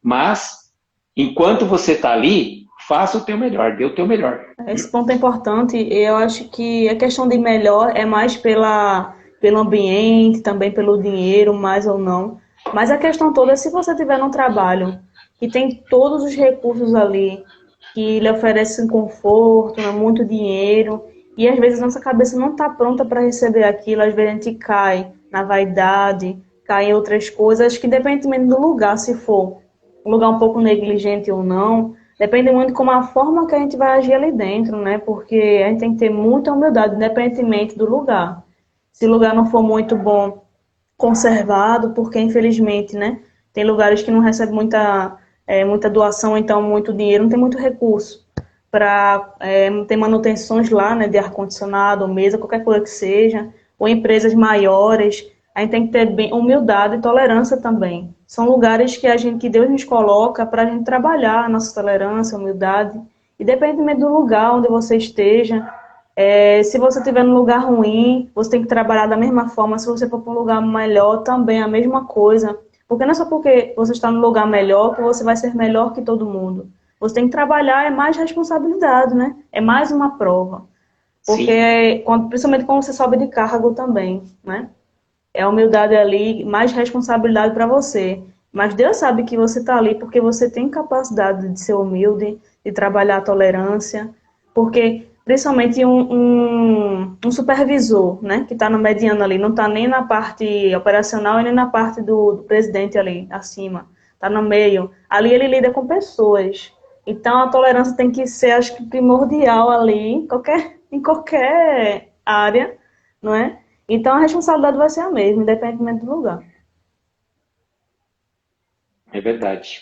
Mas, enquanto você está ali, faça o teu melhor, dê o teu melhor. Esse ponto é importante. Eu acho que a questão de melhor é mais pelo ambiente, também pelo dinheiro, mais ou não. Mas a questão toda é se você tiver num trabalho que tem todos os recursos ali, que lhe oferece um conforto, né, muito dinheiro, e às vezes nossa cabeça não está pronta para receber aquilo, às vezes a gente cai na vaidade, cai em outras coisas, acho que independentemente do lugar, se for um lugar um pouco negligente ou não, depende muito de como a forma que a gente vai agir ali dentro, né? Porque a gente tem que ter muita humildade, independentemente do lugar. Se o lugar não for muito bom conservado, porque infelizmente, né? Tem lugares que não recebem muita doação, então muito dinheiro, não tem muito recurso para ter manutenções lá, né? De ar-condicionado, mesa, qualquer coisa que seja, ou empresas maiores. A gente tem que ter humildade e tolerância também. São lugares que Deus nos coloca para a gente trabalhar a nossa tolerância, humildade, independentemente do lugar onde você esteja. Se você estiver num lugar ruim, você tem que trabalhar da mesma forma. Se você for para um lugar melhor, também a mesma coisa. Porque não é só porque você está num lugar melhor que você vai ser melhor que todo mundo. Você tem que trabalhar, é mais responsabilidade, né? É mais uma prova. Porque, principalmente quando você sobe de cargo também, né? É humildade ali, mais responsabilidade para você. Mas Deus sabe que você está ali porque você tem capacidade de ser humilde, de trabalhar a tolerância. Porque, principalmente, um supervisor, né, que está no mediano ali, não está nem na parte operacional e nem na parte do presidente ali, acima. Está no meio. Ali ele lida com pessoas. Então, a tolerância tem que ser, acho que, primordial ali, em qualquer área, não é? Então a responsabilidade vai ser a mesma, independentemente do lugar. É verdade.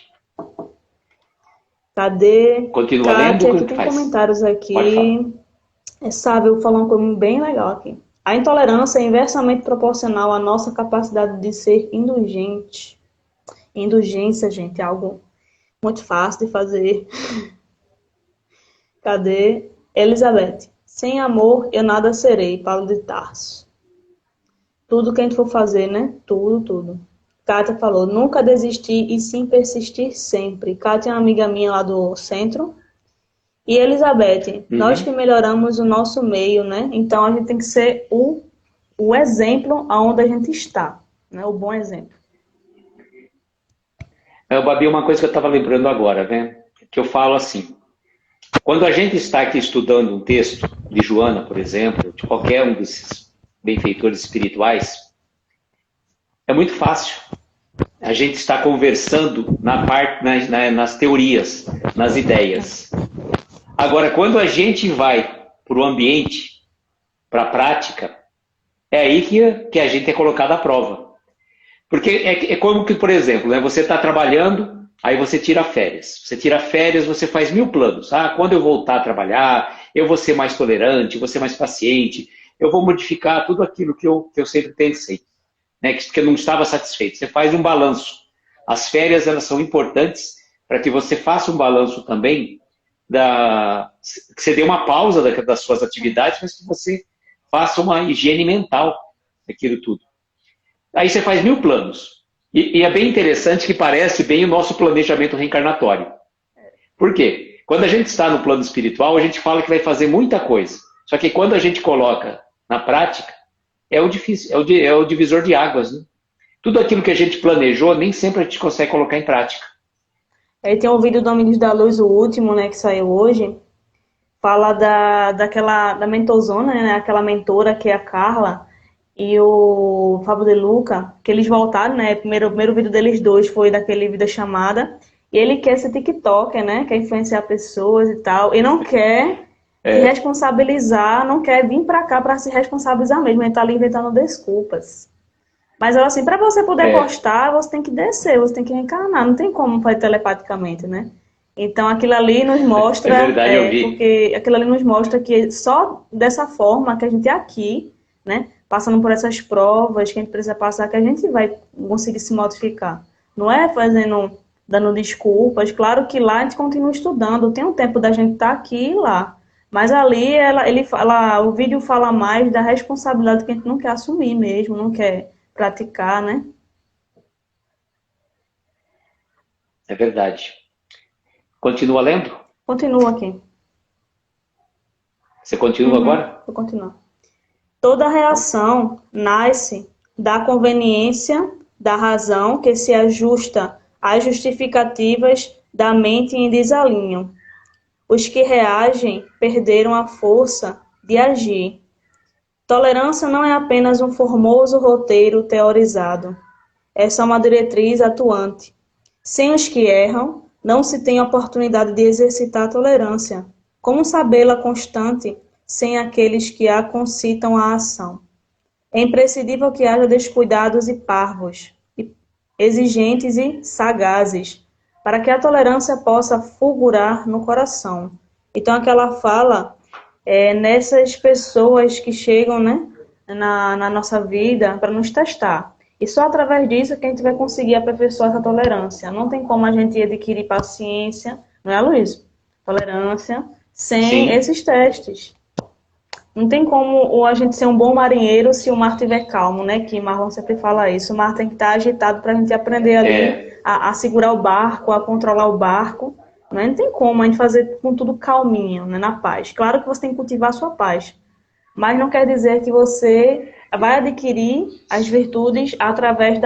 Cadê? Continua lendo, Kátia, o aqui que tem faz? comentários Pode falar. aqui. Sabe, eu vou falar uma coisa bem legal aqui. A intolerância é inversamente proporcional à nossa capacidade de ser indulgente. Indulgência, gente, é algo muito fácil de fazer. Cadê? Elizabeth. Sem amor, eu nada serei, Paulo de Tarso. Tudo que a gente for fazer, né? Tudo, tudo. Kátia falou, nunca desistir e sim persistir sempre. Kátia é uma amiga minha lá do centro. E Elizabeth, nós que melhoramos o nosso meio, né? Então a gente tem que ser o exemplo aonde a gente está, né? O bom exemplo. Babi, uma coisa que eu estava lembrando agora, né? Que eu falo assim, quando a gente está aqui estudando um texto de Joana, por exemplo, de qualquer um desses benfeitores espirituais, é muito fácil. A gente está conversando nas teorias, nas ideias. Agora, quando a gente vai para o ambiente, para a prática, é aí que a gente é colocado à prova. Porque é como que, por exemplo, né, você está trabalhando, aí você tira férias. Você tira férias, você faz 1000 planos. Ah, quando eu voltar a trabalhar, eu vou ser mais tolerante, vou ser mais paciente, eu vou modificar tudo aquilo que eu sempre pensei, né, que eu não estava satisfeito. Você faz um balanço. As férias, elas são importantes para que você faça um balanço também, que você dê uma pausa das suas atividades, mas que você faça uma higiene mental daquilo tudo. Aí você faz 1000 planos. E é bem interessante que parece bem o nosso planejamento reencarnatório. Por quê? Quando a gente está no plano espiritual, a gente fala que vai fazer muita coisa. Só que quando a gente coloca na prática, é o divisor de águas, né? Tudo aquilo que a gente planejou, nem sempre a gente consegue colocar em prática. Aí tem um vídeo do Amigos da Luz, o último, né, que saiu hoje, fala da mentorzona, né, aquela mentora que é a Carla, e o Fábio De Luca, que eles voltaram, né? O primeiro vídeo deles dois foi daquele vídeo chamada. E ele quer ser TikToker, né? Quer influenciar pessoas e tal. E não quer se responsabilizar, não quer vir pra cá pra se responsabilizar mesmo. Ele tá ali inventando desculpas. Mas assim, pra você poder postar, você tem que descer, você tem que reencarnar. Não tem como fazer telepaticamente, né? Então aquilo ali nos mostra. É verdade, eu vi. Porque aquilo ali nos mostra que só dessa forma que a gente é aqui, né? Passando por essas provas que a gente precisa passar, que a gente vai conseguir se modificar. Não é dando desculpas. Claro que lá a gente continua estudando, tem um tempo da gente estar aqui e lá. Mas ali o vídeo fala mais da responsabilidade que a gente não quer assumir mesmo, não quer praticar, né? É verdade. Continua lendo? Continua aqui. Você continua agora? Vou continuar. Toda reação nasce da conveniência da razão que se ajusta às justificativas da mente em desalinho. Os que reagem perderam a força de agir. Tolerância não é apenas um formoso roteiro teorizado. É só uma diretriz atuante. Sem os que erram, não se tem oportunidade de exercitar a tolerância. Como sabê-la constante sem aqueles que a concitam à ação? É imprescindível que haja descuidados e parvos, exigentes e sagazes, para que a tolerância possa fulgurar no coração. Então, aquela fala nessas pessoas que chegam, né, na nossa vida para nos testar. E só através disso que a gente vai conseguir aperfeiçoar essa tolerância. Não tem como a gente adquirir paciência, não é, Luiz? Tolerância sem esses testes. Não tem como a gente ser um bom marinheiro se o mar estiver calmo, né? Que Marlon sempre fala isso. O mar tem que estar agitado para a gente aprender ali a segurar o barco, a controlar o barco. Né? Não tem como a gente fazer com tudo calminho, né? Na paz. Claro que você tem que cultivar a sua paz. Mas não quer dizer que você vai adquirir as virtudes através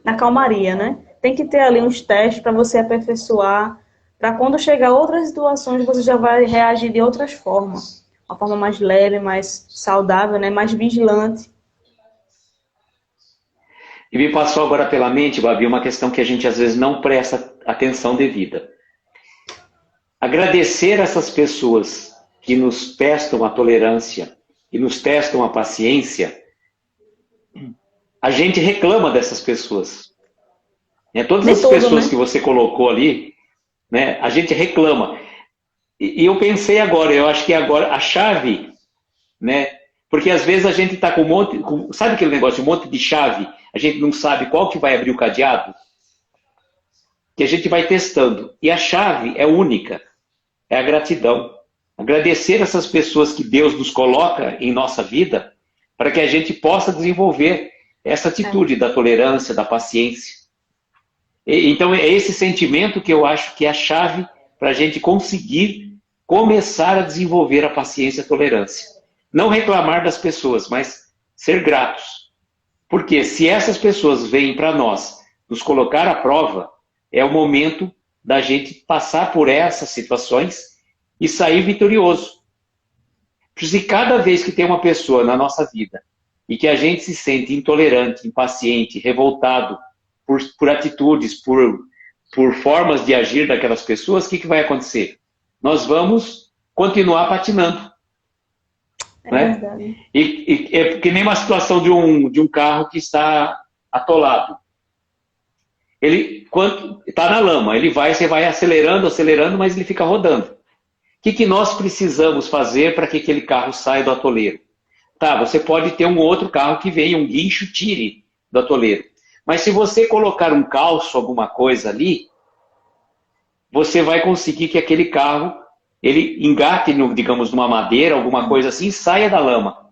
na calmaria, né? Tem que ter ali uns testes para você aperfeiçoar, para quando chegar outras situações você já vai reagir de outras formas. Uma forma mais leve, mais saudável, né? Mais vigilante. E me passou agora pela mente, Babi, uma questão que a gente às vezes não presta atenção devida. Agradecer essas pessoas que nos testam a tolerância e nos testam a paciência, a gente reclama dessas pessoas. Todas as pessoas que você colocou ali, né, a gente reclama. E eu pensei agora, eu acho que agora a chave, né? Porque às vezes a gente está com um monte, sabe aquele negócio, um monte de chave, a gente não sabe qual que vai abrir o cadeado, que a gente vai testando. E a chave é única, é a gratidão. Agradecer essas pessoas que Deus nos coloca em nossa vida para que a gente possa desenvolver essa atitude da tolerância, da paciência. Então, é esse sentimento que eu acho que é a chave para a gente conseguir começar a desenvolver a paciência e a tolerância. Não reclamar das pessoas, mas ser gratos. Porque se essas pessoas vêm para nós nos colocar à prova, é o momento da gente passar por essas situações e sair vitorioso. Se cada vez que tem uma pessoa na nossa vida e que a gente se sente intolerante, impaciente, revoltado por atitudes, por formas de agir daquelas pessoas, o que vai acontecer? Nós vamos continuar patinando. Né? Verdade. E é que nem uma situação de um carro que está atolado. Ele, quando está na lama, você vai acelerando, mas ele fica rodando. O que nós precisamos fazer para que aquele carro saia do atoleiro? Tá, você pode ter um outro carro que venha, um guincho, tire do atoleiro. Mas se você colocar um calço, alguma coisa ali, você vai conseguir que aquele carro, ele engate, digamos, numa madeira, alguma coisa assim, e saia da lama.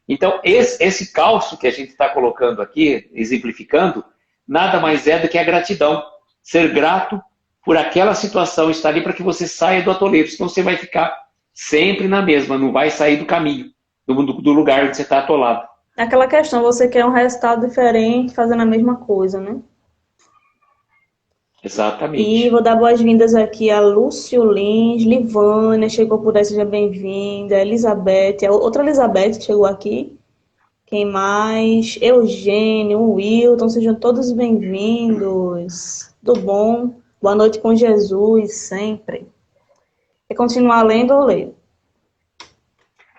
Então, esse calço que a gente está colocando aqui, exemplificando, nada mais é do que a gratidão. Ser grato por aquela situação estar ali para que você saia do atoleiro. Senão você vai ficar sempre na mesma, não vai sair do caminho, do lugar onde você está atolado. Aquela questão, você quer um resultado diferente fazendo a mesma coisa, né? Exatamente. E vou dar boas-vindas aqui a Lúcio Lins, Livânia, chegou por aí, seja bem-vinda, Elizabeth, a outra Elizabeth que chegou aqui. Quem mais? Eugênio, Wilton, sejam todos bem-vindos. Tudo bom? Boa noite com Jesus, sempre. Quer continuar lendo ou ler?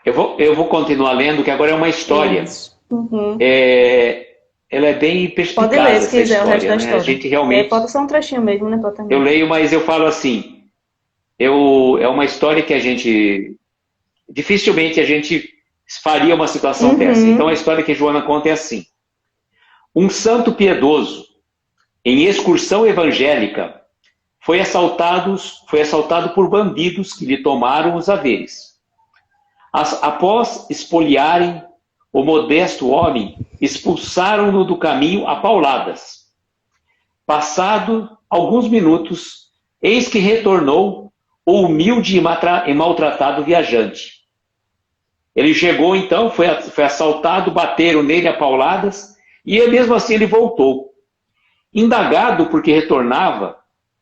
Eu vou continuar lendo, que agora é uma história. Uhum. Ela é bem perspicaz. Pode ler, se quiser, história, o resto da né? história. A gente realmente... pode ser um trechinho mesmo, né? Eu leio, mas eu falo assim, é uma história que a gente... Dificilmente a gente faria uma situação dessa. Então a história que a Joana conta é assim. Um santo piedoso, em excursão evangélica, foi assaltado por bandidos que lhe tomaram os haveres. Após espoliarem o modesto homem, expulsaram-no do caminho a pauladas. Passado alguns minutos, eis que retornou o humilde e maltratado viajante. Ele chegou então, foi assaltado, bateram nele a pauladas, e mesmo assim ele voltou. Indagado por que retornava,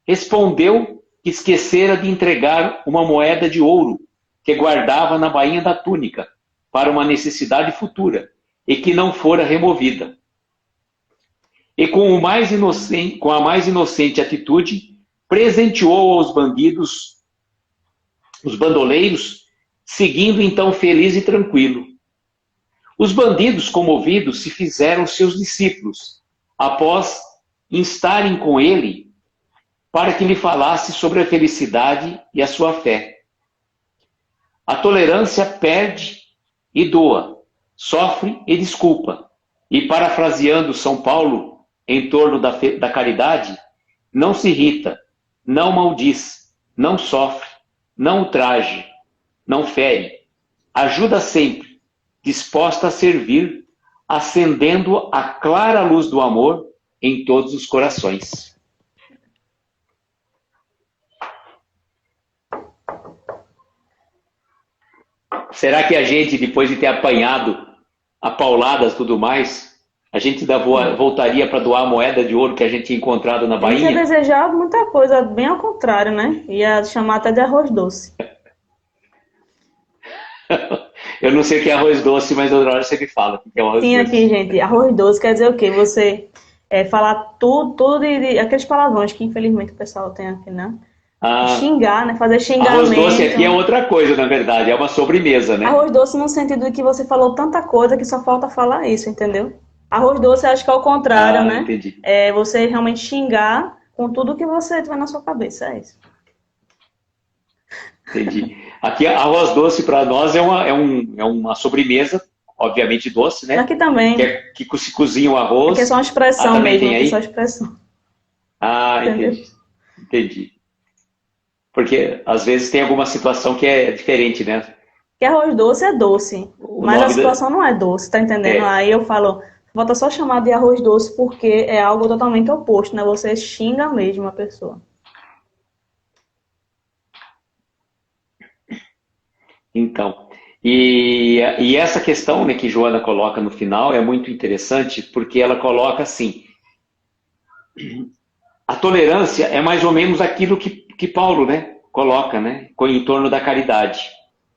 respondeu que esquecera de entregar uma moeda de ouro que guardava na bainha da túnica para uma necessidade futura e que não fora removida. E com a mais inocente atitude, presenteou aos bandidos, os bandoleiros, seguindo então feliz e tranquilo. Os bandidos, comovidos, se fizeram seus discípulos, após instarem com ele para que lhe falasse sobre a felicidade e a sua fé. A tolerância perde e doa, sofre e desculpa. E parafraseando São Paulo em torno da caridade, não se irrita, não maldiz, não sofre, não ultraje, não fere, ajuda sempre, disposta a servir, acendendo a clara luz do amor em todos os corações. Será que a gente, depois de ter apanhado a pauladas e tudo mais, a gente voltaria para doar a moeda de ouro que a gente tinha encontrado na bainha? Eu ia desejar muita coisa, bem ao contrário, né? Ia chamar até de arroz doce. Eu não sei o que é arroz doce, mas outra hora você me fala o que é arroz doce. Sim, aqui, gente, arroz doce quer dizer o quê? Você falar tudo de aqueles palavrões que infelizmente o pessoal tem aqui, né? Xingar, né? Fazer xingamento. Arroz doce aqui é outra coisa, na verdade, é uma sobremesa, né? Arroz doce no sentido de que você falou tanta coisa que só falta falar isso, entendeu? Arroz doce acho que é o contrário, né? Entendi. É você realmente xingar com tudo que você tiver na sua cabeça, é isso. Entendi. Aqui, arroz doce para nós é uma sobremesa, obviamente doce, né? Aqui também. Que se cozinha o arroz. Aqui é só uma expressão mesmo, tem aí? é só expressão. Entendi. Porque às vezes tem alguma situação que é diferente, né? Que arroz doce é doce, O mas a nome situação não é doce, tá entendendo? é, Aí eu falo, volta só chamar de arroz doce porque é algo totalmente oposto, né? Você xinga mesmo a pessoa. então. E essa questão, né, que Joana coloca no final é muito interessante, porque ela coloca assim: a tolerância é mais ou menos aquilo que Paulo, né, coloca, né, em torno da caridade.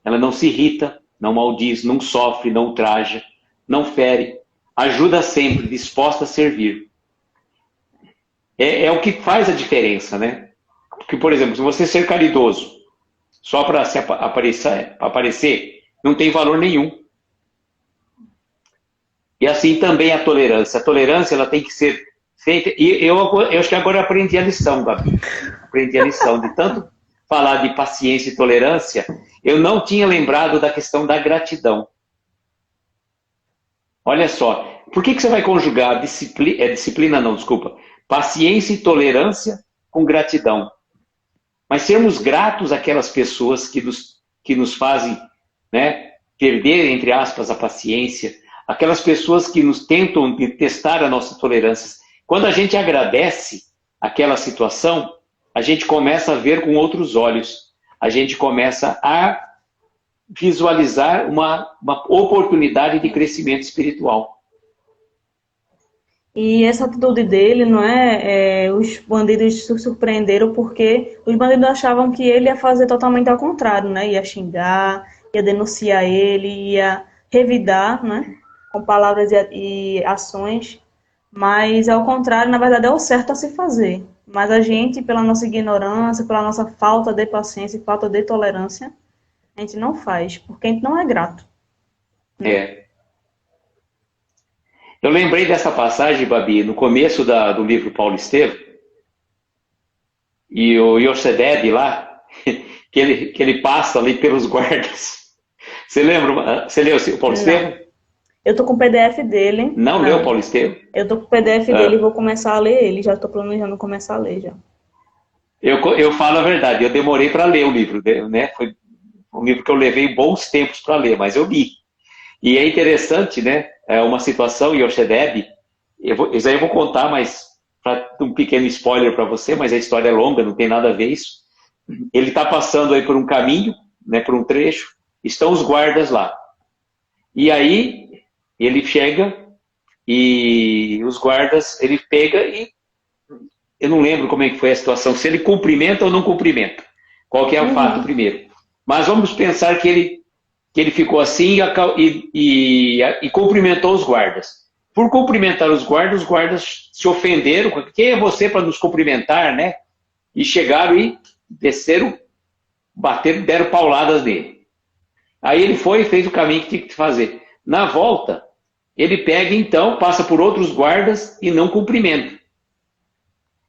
Ela não se irrita, não maldiz, não sofre, não ultraja, não fere, ajuda sempre, disposta a servir. É o que faz a diferença, né? Porque, por exemplo, se você ser caridoso só para aparecer, não tem valor nenhum. E assim também a tolerância. A tolerância ela tem que ser feita. E eu acho que agora eu aprendi a lição, Gabi. Aprendi a lição de tanto falar de paciência e tolerância, eu não tinha lembrado da questão da gratidão. Olha só, por que você vai conjugar disciplina não, desculpa, paciência e tolerância com gratidão? Mas sermos gratos àquelas pessoas que nos fazem, né, perder, entre aspas, a paciência, aquelas pessoas que nos tentam testar a nossa tolerância. Quando a gente agradece aquela situação, a gente começa a ver com outros olhos, a gente começa a visualizar uma oportunidade de crescimento espiritual. E essa atitude dele, não é? Os bandidos se surpreenderam porque os bandidos achavam que ele ia fazer totalmente ao contrário, né? Ia xingar, ia denunciar ele, ia revidar, né? Com palavras e ações. Mas, ao contrário, na verdade, é o certo a se fazer. Mas a gente, pela nossa ignorância, pela nossa falta de paciência e falta de tolerância, a gente não faz, porque a gente não é grato, né? É. Eu lembrei dessa passagem, Babi, no começo do livro Paulo Estevam, e o Yoshedeb lá, que ele passa ali pelos guardas. Você lembra? Você leu o Paulo Não. Estevam? Eu tô com o PDF dele. Não leu o Não. Paulo Estevam? Eu tô com o PDF dele e Ah. vou começar a ler ele. Já tô planejando começar a ler já. Eu falo a verdade, eu demorei para ler o livro, né? Foi um livro que eu levei bons tempos para ler, mas eu li. E é interessante, né? É uma situação, Yoshedeb, isso aí eu vou contar, mas para um pequeno spoiler para você, mas a história é longa, não tem nada a ver isso. Ele está passando aí por um caminho, né, por um trecho, estão os guardas lá. E aí ele chega e os guardas, ele pega e eu não lembro como é que foi a situação, se ele cumprimenta ou não cumprimenta. Qual que é o fato Uhum. primeiro? Mas vamos pensar que ele ficou assim e cumprimentou os guardas. Por cumprimentar os guardas se ofenderam. Quem é você para nos cumprimentar, né? E chegaram e desceram, bateram, deram pauladas nele. Aí ele foi e fez o caminho que tinha que fazer. Na volta, ele pega então, passa por outros guardas e não cumprimenta.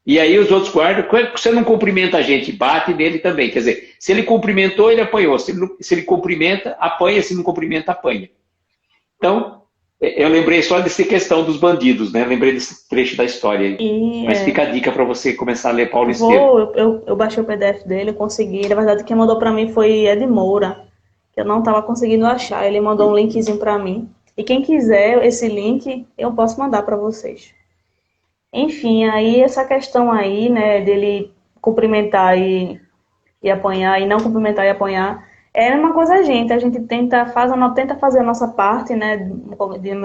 E aí os outros guardas, você não cumprimenta a gente, bate nele também. Quer dizer, se ele cumprimentou, ele apanhou. Se ele cumprimenta, apanha. Se não cumprimenta, apanha. Então, eu lembrei só dessa questão dos bandidos, né? Lembrei desse trecho da história aí. E Mas fica a dica para você começar a ler Paulo Estevam. eu baixei o PDF dele, eu consegui. Na verdade, quem mandou pra mim foi Ed Moura, que eu não tava conseguindo achar. Ele mandou um linkzinho pra mim. E quem quiser esse link, eu posso mandar pra vocês. Enfim, aí essa questão aí, né, dele cumprimentar e apanhar, e não cumprimentar e apanhar, é uma coisa a gente tenta fazer a nossa parte, né,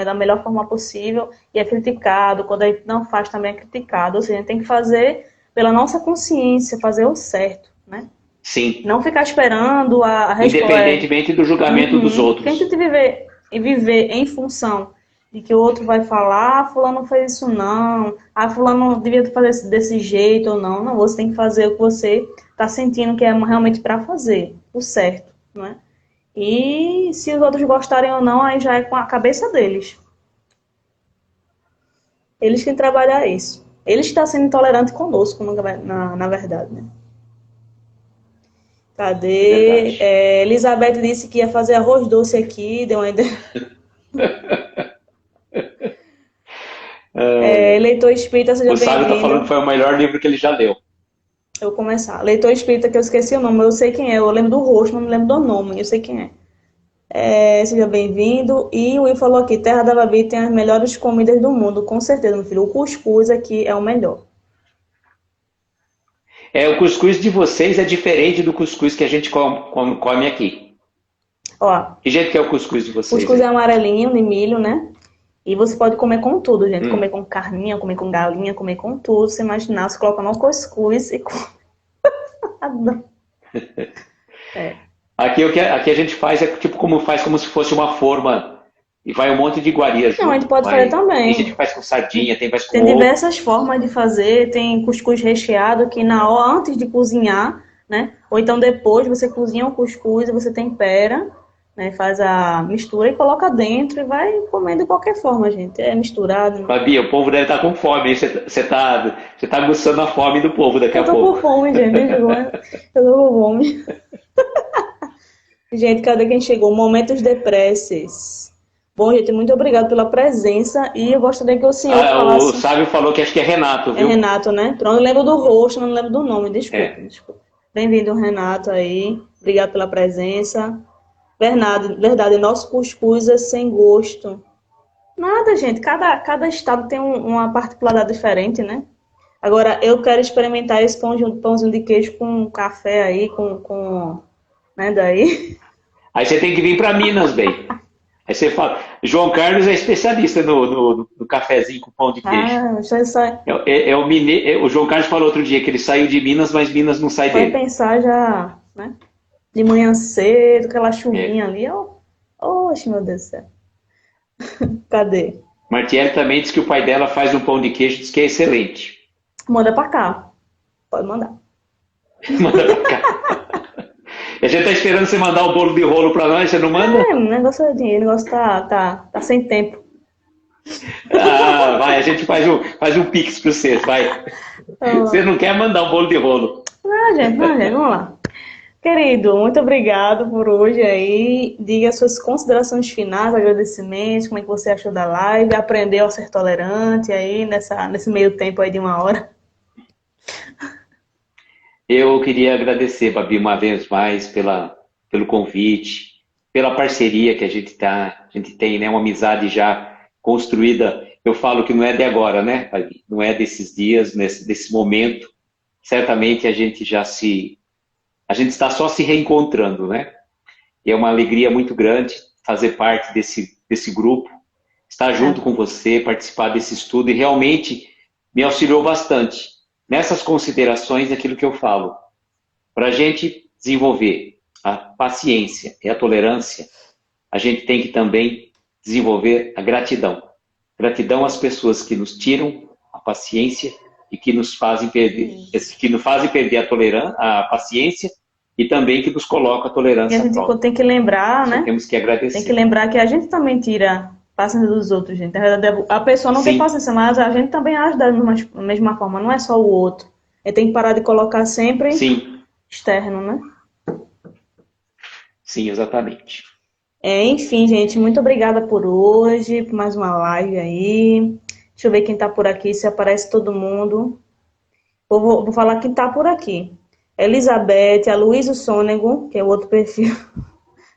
da melhor forma possível, e é criticado, quando a gente não faz também é criticado, ou seja, a gente tem que fazer pela nossa consciência, fazer o certo, né? Sim. Não ficar esperando a resposta. Independentemente do julgamento dos outros. Tem que viver em função de que o outro vai falar, ah, fulano fez isso não, ah, fulano devia fazer desse jeito ou não. Não, você tem que fazer o que você está sentindo que é realmente para fazer, o certo, não é? E se os outros gostarem ou não, aí já é com a cabeça deles. Eles que trabalhar isso. Eles que estão sendo intolerantes conosco, na verdade, né? Cadê? Elizabeth disse que ia fazer arroz doce aqui, deu uma ideia. Eleitor espírita, seja O Sábio está falando bem-vindo. que foi o melhor livro que ele já leu. Eu vou começar. Leitor espírita, que eu esqueci o nome, eu sei quem é. Eu lembro do rosto, não me lembro do nome, eu sei quem é. Seja bem-vindo. E o Will falou aqui, Terra da Babi tem as melhores comidas do mundo, com certeza, meu filho. O cuscuz aqui é o melhor. O cuscuz de vocês é diferente do cuscuz que a gente come aqui. Ó, Que jeito que é o cuscuz de vocês cuscuz é aí? amarelinho, de milho, né? E você pode comer com tudo, gente. Comer com carninha, comer com galinha, comer com tudo. Você imaginar, você coloca no cuscuz e come. É. Aqui a gente faz tipo como se fosse uma forma e vai um monte de iguaria Não, a gente junto. pode fazer Tem gente também. que faz com sardinha, tem faz com Tem ovo. diversas formas de fazer. Tem cuscuz recheado que na hora, antes de cozinhar, né? Ou então depois você cozinha o cuscuz e você tempera, né? Faz a mistura e coloca dentro e vai comendo de qualquer forma, gente. É misturado, né? Fabi, o povo deve estar com fome, hein? Você tá aguçando a fome do povo daqui Eu a tô com pouco. fome, gente. Eu tô com fome. Gente, cadê quem chegou? Momentos depresses. Bom, gente, muito obrigado pela presença e eu gostaria que o senhor O falasse. Sábio falou que acho que é Renato, É viu? Renato, né? Pronto, eu lembro do rosto, não lembro do nome. Desculpa, É. desculpa. Bem-vindo, Renato, aí. Obrigado pela presença. Verdade, verdade, nosso cuscuz é sem gosto. Nada, gente. Cada estado tem uma particularidade diferente, né? Agora, eu quero experimentar esse pãozinho de queijo com café aí, né, daí. Aí você tem que vir para Minas, bem. Aí você fala, João Carlos é especialista no cafezinho com pão de queijo. Ah, só O João Carlos falou outro dia que ele saiu de Minas, mas Minas não sai vai dele. pensar já, né? De manhã cedo, aquela É. chuvinha ali, ó. Oxe, meu Deus do céu. Cadê? Martiele também diz que o pai dela faz um pão de queijo, diz que é excelente. Manda pra cá. Pode mandar. Manda pra cá. A gente tá esperando você mandar o bolo de rolo pra nós, você não manda? O negócio é dinheiro, o negócio tá sem tempo. Ah, vai, a gente faz um pix pra vocês, vai. Você não quer mandar um bolo de rolo. Não, gente, vamos lá. Querido, muito obrigado por hoje aí. Diga as suas considerações finais, agradecimentos, como é que você achou da live, aprendeu a ser tolerante aí nesse meio tempo aí de 1 hora. Eu queria agradecer, Babi, uma vez mais pelo convite, pela parceria que a gente tem, né? Uma amizade já construída. Eu falo que não é de agora, né, Babi? Não é desses dias, desse momento. Certamente a gente está só se reencontrando, né? E é uma alegria muito grande fazer parte desse grupo, estar junto É, com você, participar desse estudo e realmente me auxiliou bastante nessas considerações daquilo que eu falo. Para a gente desenvolver a paciência e a tolerância, a gente tem que também desenvolver a gratidão. Gratidão às pessoas que nos tiram a paciência e que nos fazem perder a tolerância, a paciência e também que nos colocam a e a tolerância à gente prova. tem que lembrar, Só né? temos que Tem que agradecer. lembrar que a gente também tira paciência dos outros, gente. Na verdade, a pessoa não tem Sim, paciência, mas a gente também age da mesma forma, não é só o outro. Tem que parar de colocar sempre sim, externo, né? sim, exatamente. Enfim, gente, muito obrigada por hoje, por mais uma live aí. Deixa eu ver quem tá por aqui, se aparece todo mundo. Vou falar quem tá por aqui. Elizabeth, a Luísa Sônego, que é o outro perfil.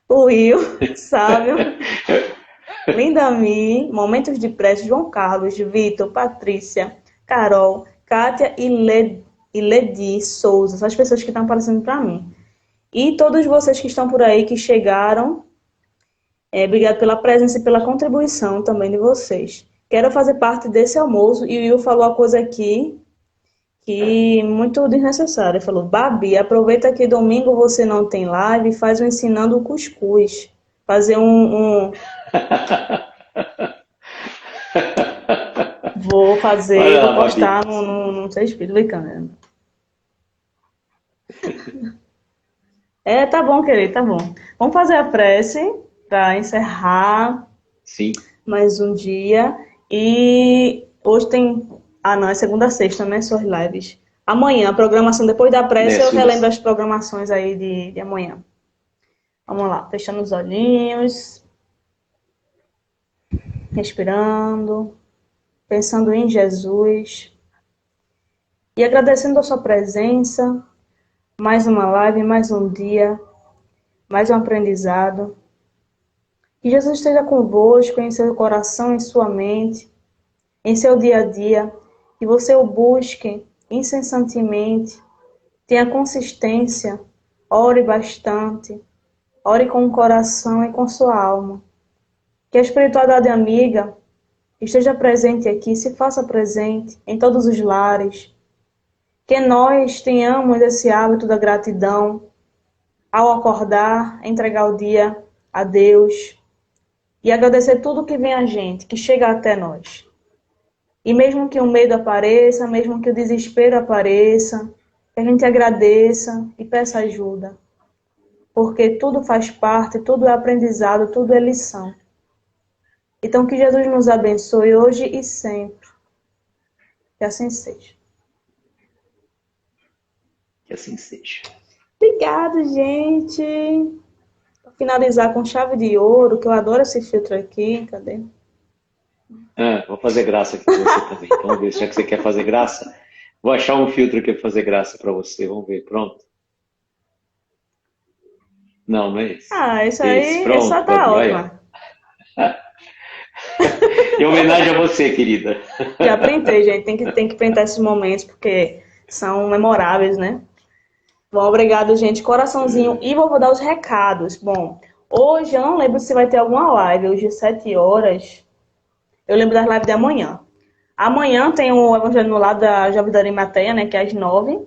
O Will, Sábio, Linda Mi, Momentos de Prece, João Carlos, Vitor, Patrícia, Carol, Kátia e Ledi Souza. São as pessoas que estão aparecendo para mim. E todos vocês que estão por aí, que chegaram, obrigado pela presença e pela contribuição também de vocês. Quero fazer parte desse almoço e o Will falou a coisa aqui que muito desnecessária. Ele falou, Babi, aproveita que domingo você não tem live e faz um ensinando o cuscuz. Fazer Vou fazer, Olha vou lá, Babi. postar no seu espírito, brincando. Tá bom, querido, tá bom. Vamos fazer a prece para encerrar Sim, mais um dia. E hoje tem. Ah, não, é segunda a sexta, né? Suas lives. Amanhã, a programação, depois da prece, né, eu segunda. relembro as programações aí de amanhã. Vamos lá, fechando os olhinhos, respirando, pensando em Jesus. E agradecendo a sua presença, mais uma live, mais um dia, mais um aprendizado. Que Jesus esteja convosco em seu coração, em sua mente, em seu dia a dia. Que você o busque incessantemente, tenha consistência, ore bastante, ore com o coração e com sua alma. Que a espiritualidade amiga esteja presente aqui, se faça presente em todos os lares. Que nós tenhamos esse hábito da gratidão ao acordar, entregar o dia a Deus e agradecer tudo que vem a gente, que chega até nós. E mesmo que o medo apareça, mesmo que o desespero apareça, que a gente agradeça e peça ajuda. Porque tudo faz parte, tudo é aprendizado, tudo é lição. Então que Jesus nos abençoe hoje e sempre. Que assim seja. Que assim seja. Obrigada, gente. Vou finalizar com chave de ouro, que eu adoro esse filtro aqui. Cadê? Vou fazer graça aqui com você também. Então, vamos ver, já que você quer fazer graça, vou achar um filtro aqui para fazer graça para você. Vamos ver, pronto. Não, não é esse. Isso aí pronto, só tá ótima. Em homenagem a você, querida. Já printei, gente. Tem que printar esses momentos, porque são memoráveis, né? Bom, obrigado, gente. Coraçãozinho. E vou dar os recados. Bom, hoje eu não lembro se vai ter alguma live. Hoje, às 7 horas. Eu lembro das lives de amanhã. Amanhã tem o Evangelho no Lar da Jovem Matéia, né? Que é às 9.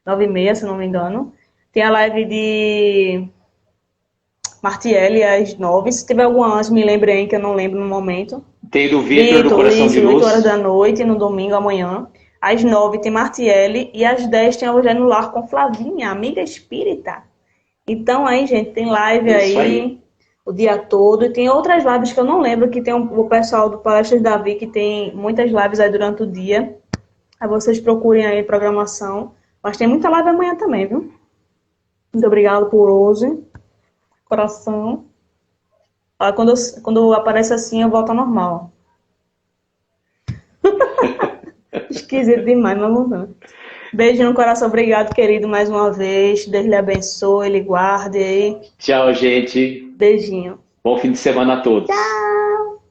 9h30, se não me engano. Tem a live de Martielli às 9. Se tiver alguma antes, me lembre aí, que eu não lembro no momento. Tem do Vitor, do Coração de Luz. 8 horas da noite, no domingo, amanhã. Às 9 tem Martielli e às 10 tem o Evangelho no Lar com Flavinha, amiga espírita. Então aí, gente, tem live aí o dia todo. E tem outras lives que eu não lembro, que tem o pessoal do Palestra de Davi, que tem muitas lives aí durante o dia. Aí vocês procurem aí programação. Mas tem muita live amanhã também, viu? Muito obrigada por hoje. Coração. Quando aparece assim, eu volto ao normal. Esquisito demais, mas vamos ver. Beijo no coração, obrigado, querido, mais uma vez. Deus lhe abençoe, ele guarde aí. Tchau, gente. Beijinho. Bom fim de semana a todos. Tchau.